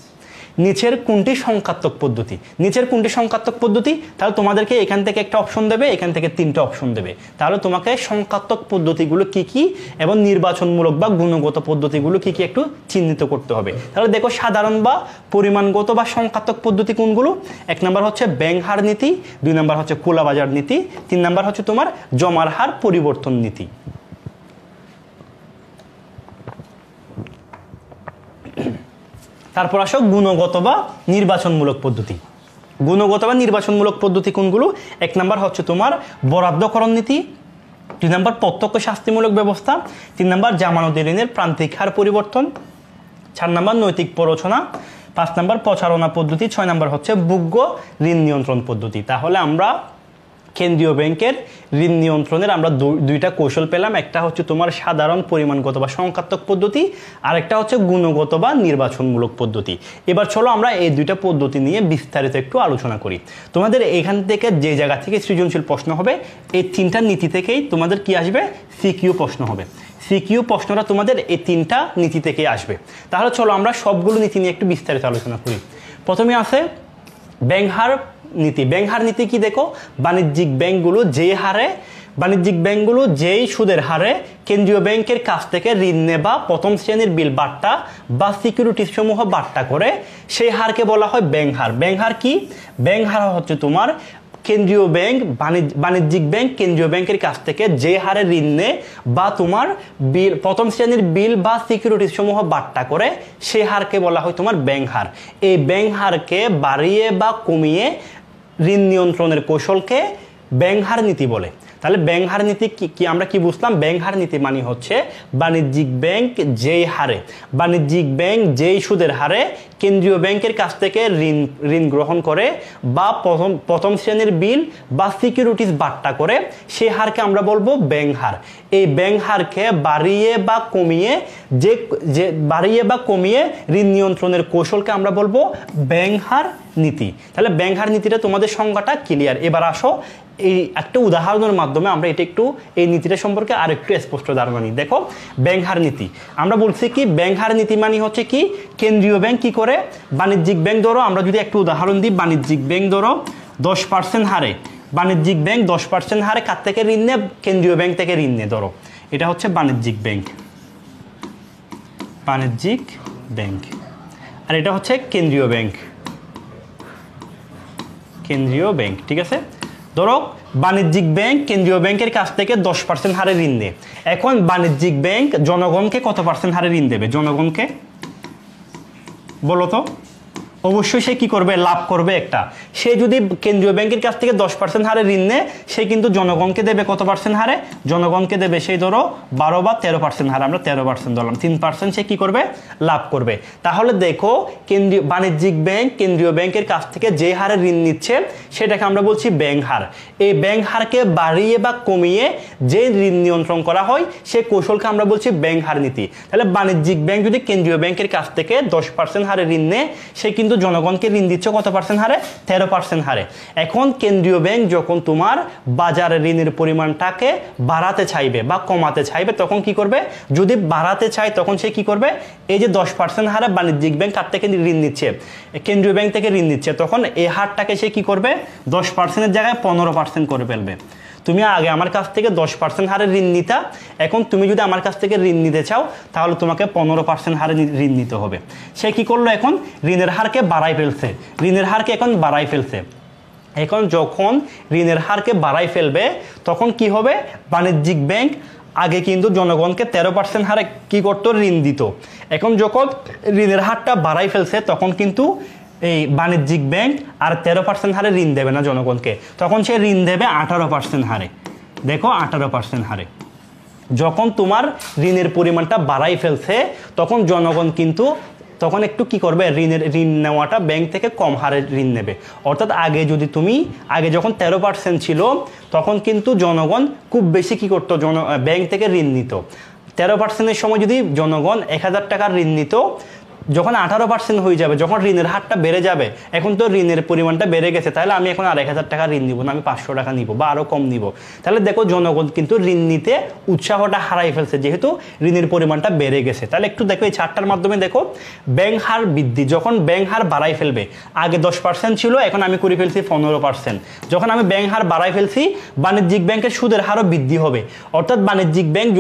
নিচের কোনটি সংখ্যাত্মক পদ্ধতি? নিচের কোনটি সংখ্যাত্মক পদ্ধতি? তাহলে তোমাদেরকে এখান থেকে একটা অপশন দেবে, এখান থেকে 3টা অপশন দেবে। তাহলে তোমাকে সংখ্যাত্মক পদ্ধতিগুলো কি কি এবং নির্বাচনমূলক বা গুণগত পদ্ধতিগুলো কি কি একটু চিহ্নিত করতে হবে। তাহলে দেখো, সাধারণ বা পরিমাণগত বা সংখ্যাত্মক পদ্ধতি কোনগুলো? 1 নাম্বার হচ্ছে ব্যাংক হার নীতি, 2 নাম্বার হচ্ছে খোলা বাজার নীতি, 3 নাম্বার হচ্ছে তোমার জমার হার পরিবর্তন নীতি। তারপর আসো গুণগত বা নির্বাচনমূলক পদ্ধতি। গুণগত বা নির্বাচনমূলক পদ্ধতি কোনগুলো? 1 নাম্বার হচ্ছে তোমার বরাদ্দকরণ নীতি, 2 নাম্বার প্রত্যক্ষ শাস্তিমূলক ব্যবস্থা, 3 নাম্বার জামানতি ঋণের প্রান্তিক হার পরিবর্তন, 4 নাম্বার নৈতিক প্ররোচনা, 5 নাম্বার প্রচারণা পদ্ধতি, 6 নাম্বার হচ্ছে ভোগ্য ঋণ নিয়ন্ত্রণ পদ্ধতি। তাহলে আমরা কেন্দ্রীয় ব্যাংকের ঋণ নিয়ন্ত্রণের আমরা 2টা কৌশল পেলাম। একটা হচ্ছে তোমার সাধারণ পরিমাণগত বা সংখ্যাত্মক পদ্ধতি, আর একটা হচ্ছে গুণগত বা নির্বাচনমূলক পদ্ধতি। এবার চলো আমরা এই 2টা পদ্ধতি নিয়ে বিস্তারিত একটু আলোচনা করি। তোমাদের এখান থেকে যে জায়গা থেকে সৃজনশীল প্রশ্ন হবে, এই 3টা নীতি থেকেই তোমাদের কি আসবে? সিকিউ প্রশ্ন হবে। সিকিউ প্রশ্নটা তোমাদের এই 3টা নীতি থেকে আসবে। তাহলে চলো আমরা সবগুলো নীতি নিয়ে একটু বিস্তারিত আলোচনা করি। প্রথমে আছে ব্যাংক হার নীতি। ব্যাংক হার নীতি কি দেখো, বাণিজ্যিক ব্যাংকগুলো যেই সুদের হারে কেন্দ্রীয় ব্যাংকের কাছ থেকে ঋণ নেবা প্রথম শ্রেণীর বিল বাট্টা বা সিকিউরিটিজ সমূহ বাট্টা করে সেই হারকে বলা হয় ব্যাংক হার। ব্যাংক হার কি? ব্যাংক হার হচ্ছে তোমার কেন্দ্রীয় ব্যাংক বাণিজ্যিক ব্যাংক কেন্দ্রীয় ব্যাংকের কাছ থেকে যে হারে ঋণ নেয় বা তোমার বিল প্রথম শ্রেণীর বিল বা সিকিউরিটিজ সমূহ বাট্টা করে সেই হারকে বলা হয় তোমার ব্যাংক হার। এই ব্যাংক হারকে বাড়িয়ে বা কমিয়ে ঋণ নিয়ন্ত্রণের কৌশলকে ব্যাংক হার নীতি বলে। তাহলে ব্যাংক হার নীতি কি আমরা কি বুঝলাম? ব্যাংক হার নীতি মানে হচ্ছে বাণিজ্যিক ব্যাংক যেই সুদের হারে কেন্দ্রীয় ব্যাংকের কাছ থেকে ঋণ গ্রহণ করে বা প্রথম শ্রেণীর বিল বা সিকিউরিটিজ বাট্টা করে সেই হারকে আমরা বলবো ব্যাংক হার। এই ব্যাংক হারকে বাড়িয়ে বা কমিয়ে ঋণ নিয়ন্ত্রণের কৌশলকে আমরা বলবো ব্যাংক হার নীতি। তাহলে ব্যাংক হার নীতিটা তোমাদের সংজ্ঞাটা ক্লিয়ার। এবার আসো এই একটা উদাহরণের মাধ্যমে আমরা এই নীতিটা সম্পর্কে আরেকটু স্পষ্ট ধারণা নিই। দেখো ব্যাংক হার নীতি আমরা বলছি কি, ব্যাংক হার নীতি মানে হচ্ছে কি, কেন্দ্রীয় ব্যাংক কি করে, বাণিজ্যিক ব্যাংক ধরো, আমরা যদি একটু উদাহরণ দিই, বাণিজ্যিক ব্যাংক ধরো 10% হারে, বাণিজ্যিক ব্যাংক 10% হারে কার থেকে ঋণ নেয়? কেন্দ্রীয় ব্যাংক থেকে ঋণ নেয়। ধরো এটা হচ্ছে বাণিজ্যিক ব্যাংক আর এটা হচ্ছে কেন্দ্রীয় ব্যাংক, ঠিক আছে? ধরো বাণিজ্যিক ব্যাংক কেন্দ্রীয় ব্যাংকের কাছ থেকে 10% হারে ঋণ দেয়। এখন বাণিজ্যিক ব্যাংক জনগণকে কত % হারে ঋণ দেবে? জনগণকে বলো তো? অবশ্যই সে কি করবে? লাভ করবে একটা। সে যদি কেন্দ্রীয় ব্যাংকের কাছ থেকে 10% হারে ঋণ নেয়, সে কিন্তু জনগণকে দেবে কত % হারে? জনগণকে দেবে সেই ধরো 12 বা 13% হারে, আমরা 13% ধরলাম, 3% সে কি করবে? লাভ করবে। তাহলে দেখো বাণিজ্যিক ব্যাংক কেন্দ্রীয় ব্যাংকের কাছ থেকে যে হারে ঋণ নিচ্ছে সেটাকে আমরা বলছি ব্যাংক হার। এই ব্যাংক হারকে বাড়িয়ে বা কমিয়ে যে ঋণ নিয়ন্ত্রণ করা হয় সে কৌশলকে আমরা বলছি ব্যাংক হার নীতি। তাহলে বাণিজ্যিক ব্যাংক যদি কেন্দ্রীয় ব্যাংকের কাছ থেকে 10% হারে ঋণ নেয়, সে কিন্তু জনগণকে ঋণ দিচ্ছে কত % হারে? 13% হারে। এখন কেন্দ্রীয় ব্যাংক যখন তোমার বাজারে ঋণের পরিমাণটাকে বাড়াতে চাইবে বা কমাতে চাইবে, তখন কি করবে? যদি বাড়াতে চায় তখন সে কি করবে? এই যে 10% হারে বাণিজ্যিক ব্যাংক কার থেকে ঋণ নিচ্ছে? কেন্দ্রীয় ব্যাংক থেকে ঋণ নিচ্ছে, তখন এই হারটাকে সে কি করবে? 10%-এর জায়গায় 15% করে ফেলবে। তুমি আগে আমার কাছ থেকে 10% হারে ঋণ নিতা, এখন তুমি যদি আমার কাছ থেকে ঋণ নিতে চাও তাহলে তোমাকে 15% হারে ঋণ নিতে হবে। সে কি করলো? এখন ঋণের হারকে বাড়াই ফেলছে, এখন যখন ঋণের হারকে বাড়াই ফেলবে তখন কি হবে? বাণিজ্যিক ব্যাংক আগে কিন্তু জনগণকে 13% হারে কি করতো? ঋণ দিত। এখন যখন ঋণের হারটা বাড়াই ফেলছে তখন কিন্তু এই বাণিজ্যিক ব্যাংক আর 13% হারে ঋণ দেবে না জনগণকে, তখন সে ঋণ দেবে 18% হারে। দেখো 18% হারে যখন তোমার ঋণের পরিমাণটা বাড়াই ফেলছে তখন জনগণ কিন্তু তখন একটু কি করবে? ঋণ নেওয়াটা ব্যাংক থেকে কম হারে ঋণ নেবে। অর্থাৎ আগে যখন 13% ছিল তখন কিন্তু জনগণ খুব বেশি কি করতো? ব্যাংক থেকে ঋণ নিত। 13%-এর সময় যদি জনগণ 1000 টাকার ঋণ নিত, যখন 18% হয়ে যাবে, যখন ঋণের হারটা বেড়ে যাবে, এখন তো ঋণের পরিমাণটা বেড়ে গেছে, তাহলে আমি এখন আর 1000 টাকা ঋণ নিব না, আমি 500 টাকা নিব বা আরও কম নিব। তাহলে দেখো জনগণ কিন্তু ঋণ নিতে উৎসাহটা হারাই ফেলছে, যেহেতু ঋণের পরিমাণটা বেড়ে গেছে। তাহলে একটু দেখো এই চারটার মাধ্যমে দেখো ব্যাংক হার বৃদ্ধি, যখন ব্যাংক হার বাড়াই ফেলবে, আগে 10% ছিল, এখন আমি করে ফেলছি 15%। যখন আমি ব্যাংক হার বাড়াই ফেলছি, বাণিজ্যিক ব্যাংকের সুদের হারও বৃদ্ধি হবে। অর্থাৎ বাণিজ্যিক ব্যাংক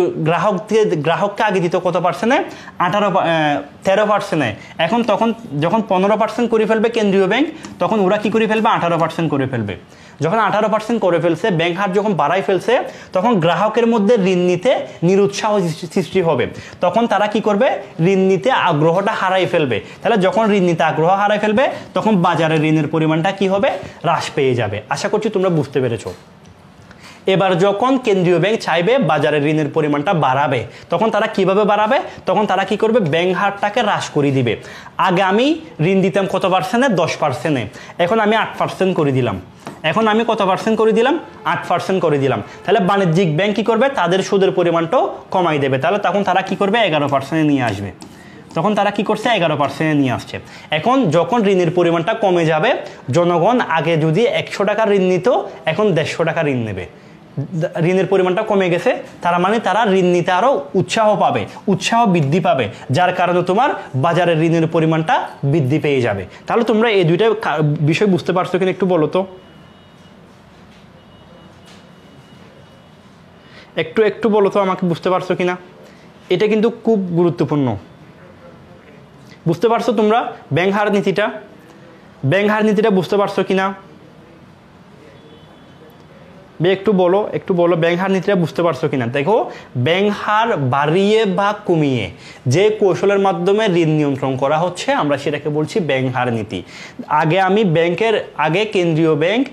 গ্রাহককে আগে দিত কত %-এ? 13%। এখন তখন যখন 15% করে ফেলবে কেন্দ্রীয় ব্যাংক, তখন ওরা কি করে ফেলবে? 18% করে ফেলবে। যখন 18% করে ফেলছে, ব্যাংক হার যখন বাড়াই ফেলছে, তখন গ্রাহকের মধ্যে ঋণ নিতে নিরুৎসাহ সৃষ্টি হবে। তখন তারা কি করবে? ঋণ নিতে আগ্রহটা হারাই ফেলবে। তাহলে যখন ঋণ নিতে আগ্রহ হারাই ফেলবে তখন বাজারে ঋণের পরিমাণটা কি হবে? হ্রাস পেয়ে যাবে। আশা করছি তোমরা বুঝতে পেরেছো। এবার যখন কেন্দ্রীয় ব্যাংক চাইবে বাজারে ঋণের পরিমাণটা বাড়াবে, তখন তারা কিভাবে বাড়াবে? তখন তারা কি করবে? ব্যাংক হারটাকে হ্রাস করে দিবে। আগে আমি ঋণ দিতাম কত %-এ? 10%-এ, এখন আমি 8% করে দিলাম। এখন আমি কত % করে দিলাম? 8% করে দিলাম। তাহলে বাণিজ্যিক ব্যাংক কি করবে? তাদের সুদের পরিমাণটাও কমাই দেবে। তাহলে তখন তারা কি করবে? 11% নিয়ে আসবে। তখন তারা কি করছে? 11% নিয়ে আসছে। এখন যখন ঋণের পরিমাণটা কমে যাবে, জনগণ আগে যদি 100 টাকা ঋণ নিত, এখন 150 টাকা ঋণ নেবে। ঋণের পরিমাণটা কমে গেছে, তার মানে তারা ঋণ নিতে আরও উৎসাহ পাবে, উৎসাহ বৃদ্ধি পাবে, যার কারণে তোমার বাজারে ঋণের পরিমাণটা বৃদ্ধি পেয়ে যাবে। তাহলে তোমরা এই দুইটা বিষয় বুঝতে পারছো কিনা একটু বলো তো, একটু বলো তো আমাকে, বুঝতে পারছো কিনা? এটা কিন্তু খুব গুরুত্বপূর্ণ। বুঝতে পারছো তোমরা ব্যাংক হার নীতিটা বুঝতে পারছো কিনা? একটু বলো ব্যাংক হার নীতিটা বুঝতে পারছো কিনা? দেখো, ব্যাংক হার বাড়িয়ে বা কমিয়ে যে কৌশলের মাধ্যমে ঋণ নিয়ন্ত্রণ করা হচ্ছে আমরা সেটাকে বলছি ব্যাংক হার নীতি। আগে কেন্দ্রীয় ব্যাংক,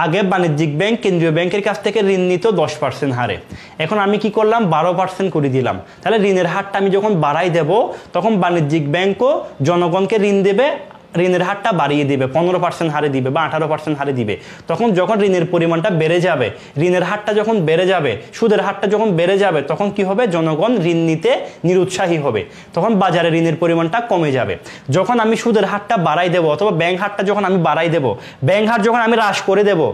আগে বাণিজ্যিক ব্যাংক কেন্দ্রীয় ব্যাংকের কাছ থেকে ঋণ নিত 10% হারে, এখন আমি কি করলাম 12% করে দিলাম। তাহলে ঋণের হারটা আমি যখন বাড়াই দেব তখন বাণিজ্যিক ব্যাংকও জনগণকে ঋণ দেবে, ঋণের হারটা বাড়িয়ে দিবে, 15% হারে দিবে বা 18% হারে দিবে। তখন যখন ঋণের পরিমাণটা বেড়ে যাবে, ঋণের হারটা যখন বেড়ে যাবে, সুদের হারটা যখন বেড়ে যাবে, তখন কি হবে, জনগণ ঋণ নিতে নিরুৎসাহী হবে, তখন বাজারে ঋণের পরিমাণটা কমে যাবে। যখন আমি সুদের হারটা বাড়াই দেবো অথবা ব্যাংক হারটা যখন আমি বাড়াই দেবো, ব্যাংক হার যখন আমি হ্রাস করে দেবো,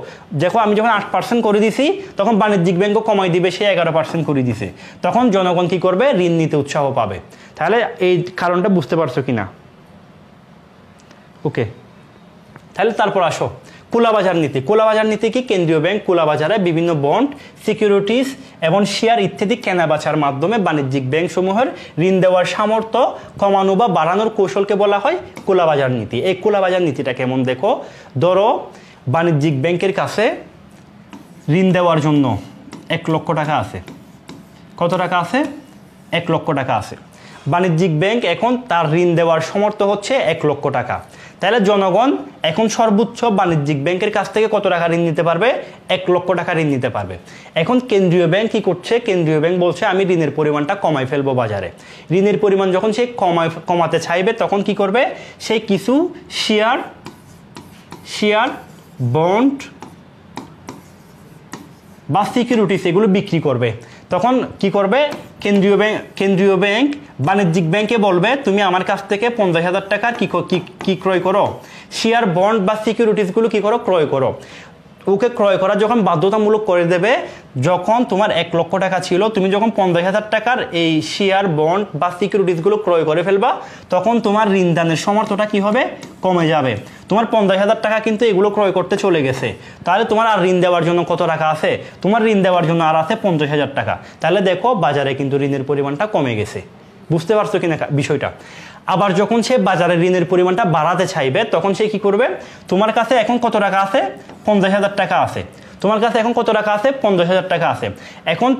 দেখো আমি যখন 8% করে দিছি তখন বাণিজ্যিক ব্যাংকও কমাই দিবে, সে 11% করে দিছে, তখন জনগণ কি করবে, ঋণ নিতে উৎসাহ পাবে। তাহলে এই কারণটা বুঝতে পারছো কিনা? ওকে, তাহলে তারপর আসো খোলাবাজার নীতি কি? কেন্দ্রীয় ব্যাংক খোলাবাজারে বিভিন্ন বন্ড, সিকিউরিটিজ এবং শেয়ার ইত্যাদি কেনাবেচার মাধ্যমে বাণিজ্যিক ব্যাংক সমূহের ঋণ দেওয়ার সামর্থ্য কমানো বা বাড়ানোর কৌশলকে বলা হয় খোলাবাজার নীতি। এই খোলাবাজার নীতিটা কেমন দেখো, ধরো বাণিজ্যিক ব্যাংকের কাছে ঋণ দেওয়ার জন্য 1 লক্ষ টাকা আছে। কত টাকা আছে? 1 লক্ষ টাকা আছে। বাণিজ্যিক ব্যাংক এখন তার ঋণ দেওয়ার সামর্থ্য হচ্ছে 1 লক্ষ টাকা। তাহলে জনগণ এখন সর্বোচ্চ বাণিজ্যিক ব্যাংকের কাছ থেকে কত টাকা ঋণ নিতে পারবে? 1 লক্ষ টাকা ঋণ নিতে পারবে। এখন কেন্দ্রীয় ব্যাংক কি করছে? কেন্দ্রীয় ব্যাংক বলছে আমি ঋণের পরিমাণটা কমাই ফেলবো বাজারে। ঋণের পরিমাণ যখন সে কমাতে চাইবে তখন কি করবে? সে কিছু শেয়ার বন্ড বা সিকিউরিটিস এগুলো বিক্রি করবে। তখন কি করবে? কেন্দ্রীয় ব্যাংক বাণিজ্যিক ব্যাংকে বলবে তুমি আমার কাছ থেকে 50,000 টাকার কি ক্রয় করো, শেয়ার বন্ড বা সিকিউরিটিসগুলো কি করো, ক্রয় করো। ওকে ক্রয় করা যখন বাধ্যতামূলক করে দেবে, যখন তোমার 1 লক্ষ টাকা ছিল, তুমি যখন 50,000 টাকার এই শেয়ার বন্ড বা সিকিউরিটিসগুলো ক্রয় করে ফেলবা, তখন তোমার ঋণদানের সামর্থ্যটা কি হবে? কমে যাবে। তোমার 50,000 টাকা কিন্তু এগুলো ক্রয় করতে চলে গেছে, তাহলে তোমার আর ঋণ দেওয়ার জন্য কত টাকা আছে? তোমার ঋণ দেওয়ার জন্য আর আছে 50,000 টাকা। তাহলে দেখো বাজারে কিন্তু ঋণের পরিমাণটা কমে গেছে। বুঝতে পারছো কিনা বিষয়টা? আবার যখন সে বাজারে ঋণের পরিমাণটা বাড়াতে চাইবে তখন সে কি করবে? তোমার কাছে এখন কত টাকা আছে? 50,000 টাকা আছে। তোমার কাছে এখন কত টাকা আছে? 50,000 টাকা আছে। এখন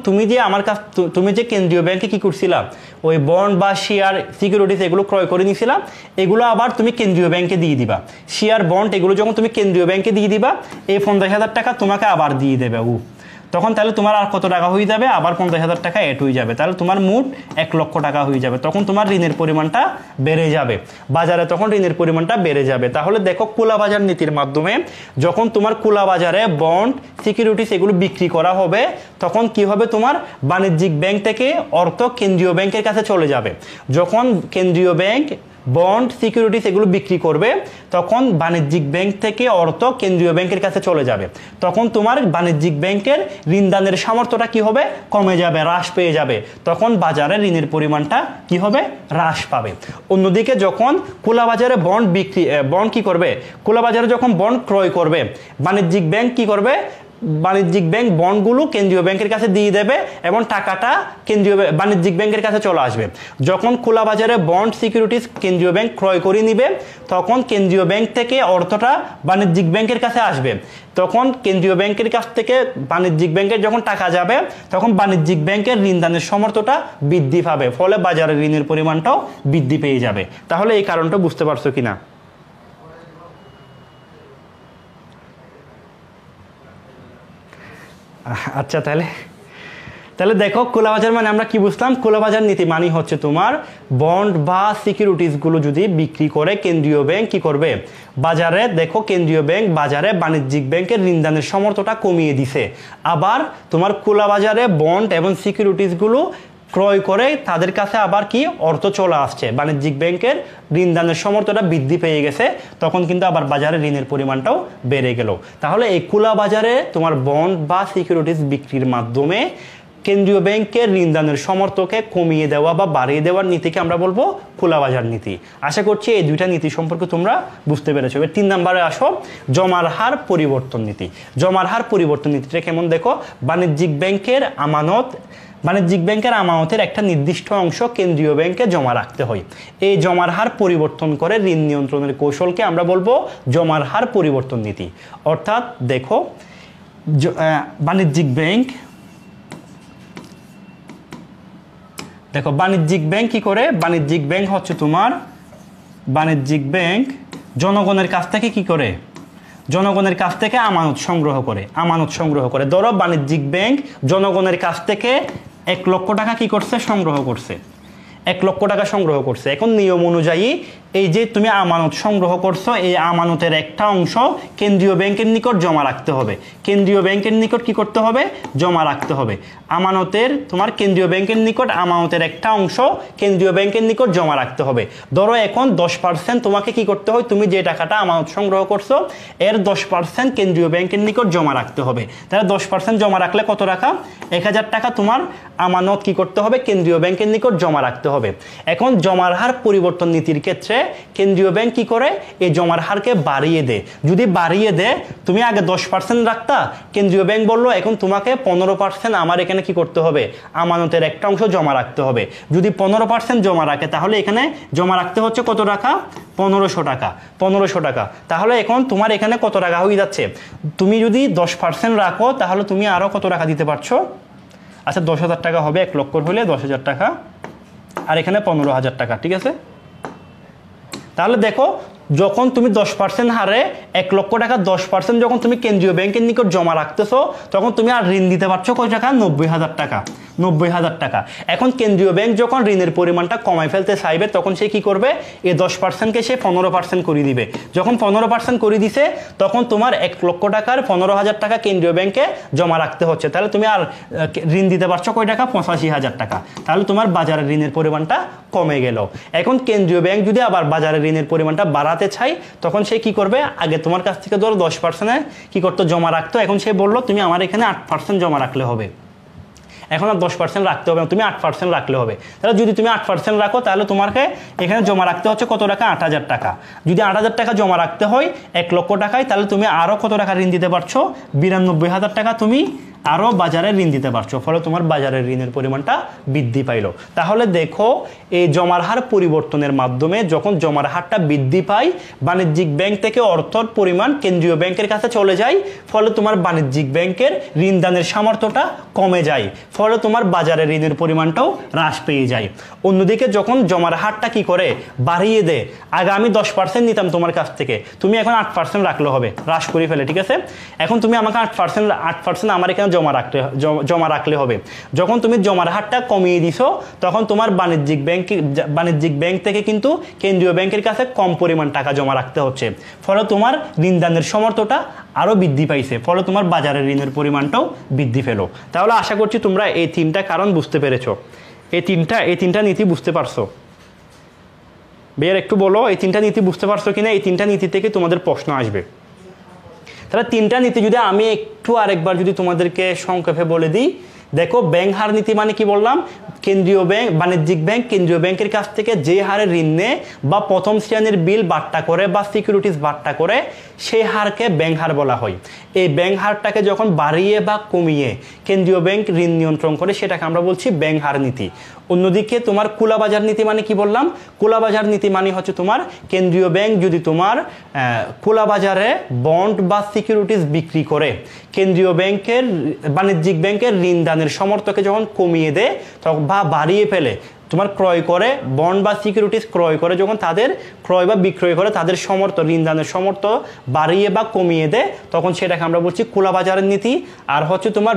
তুমি যে কেন্দ্রীয় ব্যাংকে কি করছিলা, ওই বন্ড বা শেয়ার সিকিউরিটিস এগুলো ক্রয় করে নিয়েছিলা, এগুলো আবার তুমি কেন্দ্রীয় ব্যাংকে দিয়ে দিবা। শেয়ার বন্ড এগুলো যখন তুমি কেন্দ্রীয় ব্যাংকে দিয়ে দিবা, এই 50,000 টাকা তোমাকে আবার দিয়ে দেবে তখন তাহলে তোমার আর কত টাকা হয়ে যাবে? আবার 50,000 টাকা এড হয়ে যাবে। তাহলে তোমার মোট 1 লক্ষ টাকা হয়ে যাবে। তখন তোমার ঋণের পরিমাণটা বেড়ে যাবে, বাজারে তখন ঋণের পরিমাণটা বেড়ে যাবে। তাহলে দেখো খোলাবাজার নীতির মাধ্যমে যখন তোমার খোলাবাজারে বন্ড সিকিউরিটিস এগুলো বিক্রি করা হবে, তখন কি হবে? তোমার বাণিজ্যিক ব্যাংক থেকে অর্থ কেন্দ্রীয় ব্যাংকের কাছে চলে যাবে। যখন কেন্দ্রীয় ব্যাংক বন্ড সিকিউরিটিস এগুলো বিক্রি করবে, তখন বাণিজ্যিক ব্যাংক থেকে অর্থ কেন্দ্রীয় ব্যাংকের কাছে চলে যাবে। তখন তোমার বাণিজ্যিক ব্যাংকের ঋণদানের সামর্থ্যটা কি হবে? কমে যাবে, হ্রাস পেয়ে যাবে। তখন বাজারে ঋণের পরিমাণটা কি হবে? হ্রাস পাবে। অন্যদিকে যখন খোলাবাজারে বন্ড কি করবে? খোলাবাজারে যখন বন্ড ক্রয় করবে, বাণিজ্যিক ব্যাংক কি করবে? বাণিজ্যিক ব্যাংক বন্ডগুলো কেন্দ্রীয় ব্যাংকের কাছে দিয়ে দেবে এবং টাকাটা বাণিজ্যিক ব্যাংকের কাছে চলে আসবে। যখন খোলাবাজারে বন্ড সিকিউরিটিস কেন্দ্রীয় ব্যাংক ক্রয় করে নিবে, তখন কেন্দ্রীয় ব্যাংক থেকে অর্থটা বাণিজ্যিক ব্যাংকের কাছে আসবে। তখন কেন্দ্রীয় ব্যাংকের কাছ থেকে বাণিজ্যিক ব্যাংকের যখন টাকা যাবে, তখন বাণিজ্যিক ব্যাংকের ঋণদানের সামর্থ্যটা বৃদ্ধি পাবে, ফলে বাজারে ঋণের পরিমাণটাও বৃদ্ধি পেয়ে যাবে। তাহলে এই কারণটা বুঝতে পারছো কিনা? আচ্ছা, তাহলে দেখো খোলাবাজার মানে আমরা কি বুঝলাম? খোলাবাজার নীতি মানে হচ্ছে তোমার বন্ড বা সিকিউরিটিসগুলো যদি বিক্রি করে কেন্দ্রীয় ব্যাংক কি করবে? বাজারে দেখো কেন্দ্রীয় ব্যাংক বাজারে বাণিজ্যিক ব্যাংকের ঋণদানের সামর্থ্যটা কমিয়ে দিছে। আবার তোমার খোলাবাজারে বন্ড এবং সিকিউরিটিসগুলো ক্রয় করে তাদের কাছে আবার কি অর্থ চলে আসছে, বাণিজ্যিক ব্যাংকের ঋণ দানের সমর্থটা বৃদ্ধি পেয়ে গেছে, তখন কিন্তু আবার বাজারে ঋণের পরিমাণটাও বেড়ে গেল। তাহলে এই খোলা বাজারে তোমার বন্ড বা সিকিউরিটিজ বিক্রির মাধ্যমে কেন্দ্রীয় ব্যাংকের ঋণ দানের সমর্থকে কমিয়ে দেওয়া বা বাড়িয়ে দেওয়ার নীতিকে আমরা বলবো খোলা বাজার নীতি। আশা করছি এই দুইটা নীতি সম্পর্কে তোমরা বুঝতে পেরেছো। এবার 3 নম্বরে আসো, জমার হার পরিবর্তন নীতি। জমার হার পরিবর্তন নীতিটা কেমন দেখো, বাণিজ্যিক ব্যাংকের আমানতের একটা নির্দিষ্ট অংশ কেন্দ্রীয় ব্যাংকে জমা রাখতে হয়। এই জমার হার পরিবর্তন করে ঋণ নিয়ন্ত্রণের কৌশলকে আমরা বলবো জমার হার পরিবর্তন নীতি। অর্থাৎ দেখো বাণিজ্যিক ব্যাংক কি করে, বাণিজ্যিক ব্যাংক হচ্ছে তোমার জনগণের কাছ থেকে কি করে, জনগণের কাছ থেকে আমানত সংগ্রহ করে। ধরো বাণিজ্যিক ব্যাংক জনগণের কাছ থেকে 1 লক্ষ টাকা কি করছে, সংগ্রহ করছে। 1 লক্ষ টাকা সংগ্রহ করছে। এখন নিয়ম অনুযায়ী এই যে তুমি আমানত সংগ্রহ করছো, এই আমানতের একটা অংশ কেন্দ্রীয় ব্যাংকের নিকট জমা রাখতে হবে। কেন্দ্রীয় ব্যাংকের নিকট কি করতে হবে, জমা রাখতে হবে। তোমার কেন্দ্রীয় ব্যাংকের নিকট আমানতের একটা অংশ কেন্দ্রীয় ব্যাংকের নিকট জমা রাখতে হবে। ধরো এখন 10% তোমাকে কি করতে হয়, তুমি যে টাকাটা আমানত সংগ্রহ করছো এর 10% কেন্দ্রীয় ব্যাংকের নিকট জমা রাখতে হবে। তাহলে 10% জমা রাখলে কত টাকা, 1000 টাকা তোমার আমানত কি করতে হবে, কেন্দ্রীয় ব্যাংকের নিকট জমা রাখতে হবে। এখন জমার হার পরিবর্তন নীতির ক্ষেত্রে কেন্দ্রীয় ব্যাংক কি করে, এই জমার হারকে বাড়িয়ে দেয়। যদি বাড়িয়ে দেয়, তুমি আগে 10% রাখতা, কেন্দ্রীয় ব্যাংক বললো এখন তোমাকে 15% আমার এখানে কি করতে হবে, আমানতের একটা অংশ জমা রাখতে হবে। যদি 15% জমা রাখে তাহলে এখানে জমা রাখতে হচ্ছে কত টাকা, 1500 টাকা। 1500 টাকা। তাহলে এখন তোমার এখানে কত টাকা হয়ে যাচ্ছে, তুমি যদি 10% রাখো তাহলে তুমি আরো কত টাকা দিতে পারছো, আচ্ছা 10,000 টাকা হবে, 1 লক্ষ হলে 10,000 টাকা, আর এখানে 15,000 টাকা, ঠিক আছে। তাহলে দেখো যখন তুমি 10% হারে 1 লক্ষ টাকা 10% যখন তুমি কেন্দ্রীয় ব্যাংকের নিকট জমা রাখতেছো, তখন তুমি আর ঋণ দিতে পারছো কয় টাকা, 90,000 টাকা। 90,000 টাকা। এখন কেন্দ্রীয় ব্যাংক যখন ঋণের পরিমাণটা কমাই ফেলতে চাইবে তখন সে কি করবে, এই 10%কে সে 15% করে দিবে। যখন 15% করে দিছে তখন তোমার 1 লক্ষ টাকার 15,000 টাকা কেন্দ্রীয় ব্যাংকে জমা রাখতে হচ্ছে। তাহলে তুমি আর ঋণ দিতে পারছো কয় টাকা, 85,000 টাকা। তাহলে তোমার বাজারের ঋণের পরিমাণটা কমে গেল। এখন কেন্দ্রীয় ব্যাংক যদি আবার বাজারের ঋণের পরিমাণটা বাড়াতে চাই তখন সে কি করবে, আগে তোমার কাছ থেকে ধরো 10% কি করতো, জমা রাখতো। এখন সে বললো তুমি আমার এখানে 8% জমা রাখলে হবে। এখন আর 10% রাখতে হবে না, তুমি 8% রাখলে হবে। তাহলে যদি তুমি 8% রাখো তাহলে তোমাকে এখানে জমা রাখতে হচ্ছে কত টাকা, 8,000 টাকা। যদি 8,000 টাকা জমা রাখতে হয় 1 লক্ষ টাকায়, তাহলে তুমি আরও কত টাকা ঋণ দিতে পারছো, 92,000 টাকা তুমি আরও বাজারে ঋণ দিতে পারছো। ফলে তোমার বাজারের ঋণের পরিমাণটা বৃদ্ধি পাইল। তাহলে দেখো এই জমার হার পরিবর্তনের মাধ্যমে যখন জমার হারটা বৃদ্ধি পায়, বাণিজ্যিক ব্যাংক থেকে অর্থর পরিমাণ কেন্দ্রীয় ব্যাংকের কাছে চলে যায়। ফলে তোমার বাণিজ্যিক ব্যাংকের ঋণ দানের সামর্থ্যটা কমে যায়। ফলে তোমার বাজারের ঋণের পরিমাণটাও হ্রাস পেয়ে যায়। অন্যদিকে যখন জমার হারটা কি করে, বাড়িয়ে দেয়, আগে আমি 10% নিতাম তোমার কাছ থেকে, তুমি এখন 8% রাখলে হবে, হ্রাস করে ফেলে, ঠিক আছে। এখন তুমি আমাকে 8% আমার এখানে জমা রাখলে হবে। যখন তুমি জমার হারটা কমিয়ে দিছো তখন তোমার বাণিজ্যিক ব্যাংক থেকে কিন্তু কেন্দ্রীয় ব্যাংকের কাছে কম পরিমাণ টাকা জমা রাখতে হচ্ছে। ফলে তোমার ঋণ দানের সামর্থ্যটা আরো বৃদ্ধি পাইছে। ফলে তোমার বাজারের ঋণের পরিমাণটাও বৃদ্ধি পেল। তাহলে আশা করছি তোমরা এই 3টা কারণ বুঝতে পেরেছো। এই তিনটা নীতি বুঝতে পারছো? ভাইয়ার একটু বলো এই 3টা নীতি বুঝতে পারছো কিনা। এই 3টা নীতি থেকে তোমাদের প্রশ্ন আসবে। তাহলে 3টা নীতি যদি আমি একটু আরেকবার যদি তোমাদেরকে সংক্ষেপে বলে দিই, দেখো ব্যাংক হার নীতি মানে কি বললাম, কেন্দ্রীয় ব্যাংক, বাণিজ্যিক ব্যাংক কেন্দ্রীয় ব্যাংকের কাছ থেকে যে হারে ঋণ নেয় বা প্রথম শ্রেণীর বিল বাট্টা করে বা সিকিউরিটিজ বাট্টা করে, সেই হারকে ব্যাংক হার বলা হয়। এই ব্যাংক হারটাকে যখন বাড়িয়ে বা কমিয়ে কেন্দ্রীয় ব্যাংক ঋণ নিয়ন্ত্রণ করে সেটাকে আমরা বলছি ব্যাংক হার নীতি। অন্যদিকে তোমার খোলা বাজার নীতি মানে কি বললাম, খোলা বাজার নীতি মানে হচ্ছে তোমার কেন্দ্রীয় ব্যাংক যদি তোমার খোলা বাজারে বন্ড বা সিকিউরিটিজ বিক্রি করে, কেন্দ্রীয় ব্যাংকের বাণিজ্যিক ব্যাংকের ঋণ দানের সামর্থ্যকে যখন কমিয়ে দেয় তখন বা বাড়িয়ে ফেলে, তোমার ক্রয় করে, বন্ড বা সিকিউরিটিজ ক্রয় করে, যখন তাদের ক্রয় বা বিক্রয় করে তাদের সমর্থ, ঋণদানের সমর্থ বাড়িয়ে বা কমিয়ে দেয়, তখন সেটাকে আমরা বলছি খোলা বাজারের নীতি। আর হচ্ছে তোমার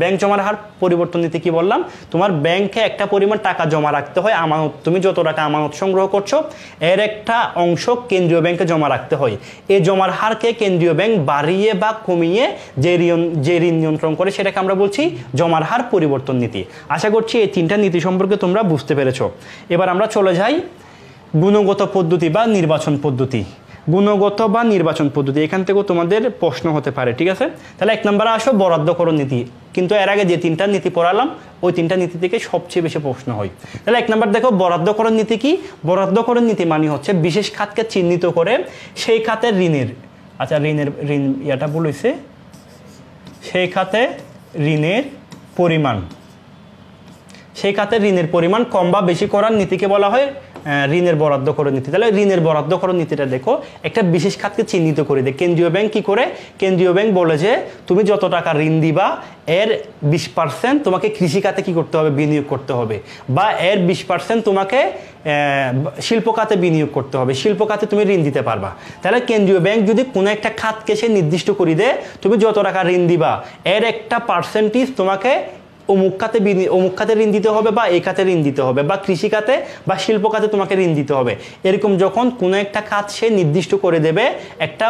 ব্যাংক জমার হার পরিবর্তন নীতি। কি বললাম, তোমার ব্যাংকে একটা পরিমাণ টাকা জমা রাখতে হয়, আমানত, তুমি যত টাকা আমানত সংগ্রহ করছো এর একটা অংশ কেন্দ্রীয় ব্যাংকে জমা রাখতে হয়। এই জমার হারকে কেন্দ্রীয় ব্যাংক বাড়িয়ে বা কমিয়ে যে ঋণ নিয়ন্ত্রণ করে সেটাকে আমরা বলছি জমার হার পরিবর্তন নীতি। আশা করছি এই তিনটা নীতি সম্পর্কে তোমরা বুঝতে পেরেছো। এবার আমরা চলে যাই গুণগত পদ্ধতি বা নির্বাচন পদ্ধতি। গুণগত বা নির্বাচন পদ্ধতি, এখান থেকেও তোমাদের প্রশ্ন হতে পারে, ঠিক আছে। তাহলে 1 নম্বরে আসো বরাদ্দকরণ নীতি। কিন্তু এর আগে যে 3টা নীতি পড়ালাম ওই 3টা নীতি থেকে সবচেয়ে বেশি প্রশ্ন হয়। তাহলে 1 নম্বর দেখো বরাদ্দকরণ নীতি কি। বরাদ্দকরণ নীতি মানে হচ্ছে বিশেষ খাতকে চিহ্নিত করে সেই খাতের ঋণের, আচ্ছা ঋণ ইয়াটা বলেছে, সেই খাতে ঋণের পরিমাণ, সেই খাতে ঋণের পরিমাণ কম বা বেশি করার নীতিকে বলা হয় ঋণের বরাদ্দকরণ নীতি। তাহলে ঋণের বরাদ্দকরণ নীতিটা দেখো একটা বিশেষ খাতকে চিহ্নিত করে দেয়। কেন্দ্রীয় ব্যাংক কি করে, কেন্দ্রীয় ব্যাংক বলে যে তুমি যত টাকা ঋণ দিবা এর 20% তোমাকে কৃষি খাতে কি করতে হবে, বিনিয়োগ করতে হবে, বা এর 20% তোমাকে শিল্প খাতে বিনিয়োগ করতে হবে, শিল্প খাতে তুমি ঋণ দিতে পারবা। তাহলে কেন্দ্রীয় ব্যাংক যদি কোনো একটা খাতকে সে নির্দিষ্ট করে দেয় তুমি যত টাকা ঋণ দিবা এর একটা পার্সেন্টেজ তোমাকে অমুক খাতে ঋণ দিতে হবে, বা এই খাতে ঋণ দিতে হবে, বা কৃষি খাতে বা শিল্প খাতে তোমাকে ঋণ দিতে হবে। এরকম যখন কোনো একটা খাত সে নির্দিষ্ট করে দেবে, একটা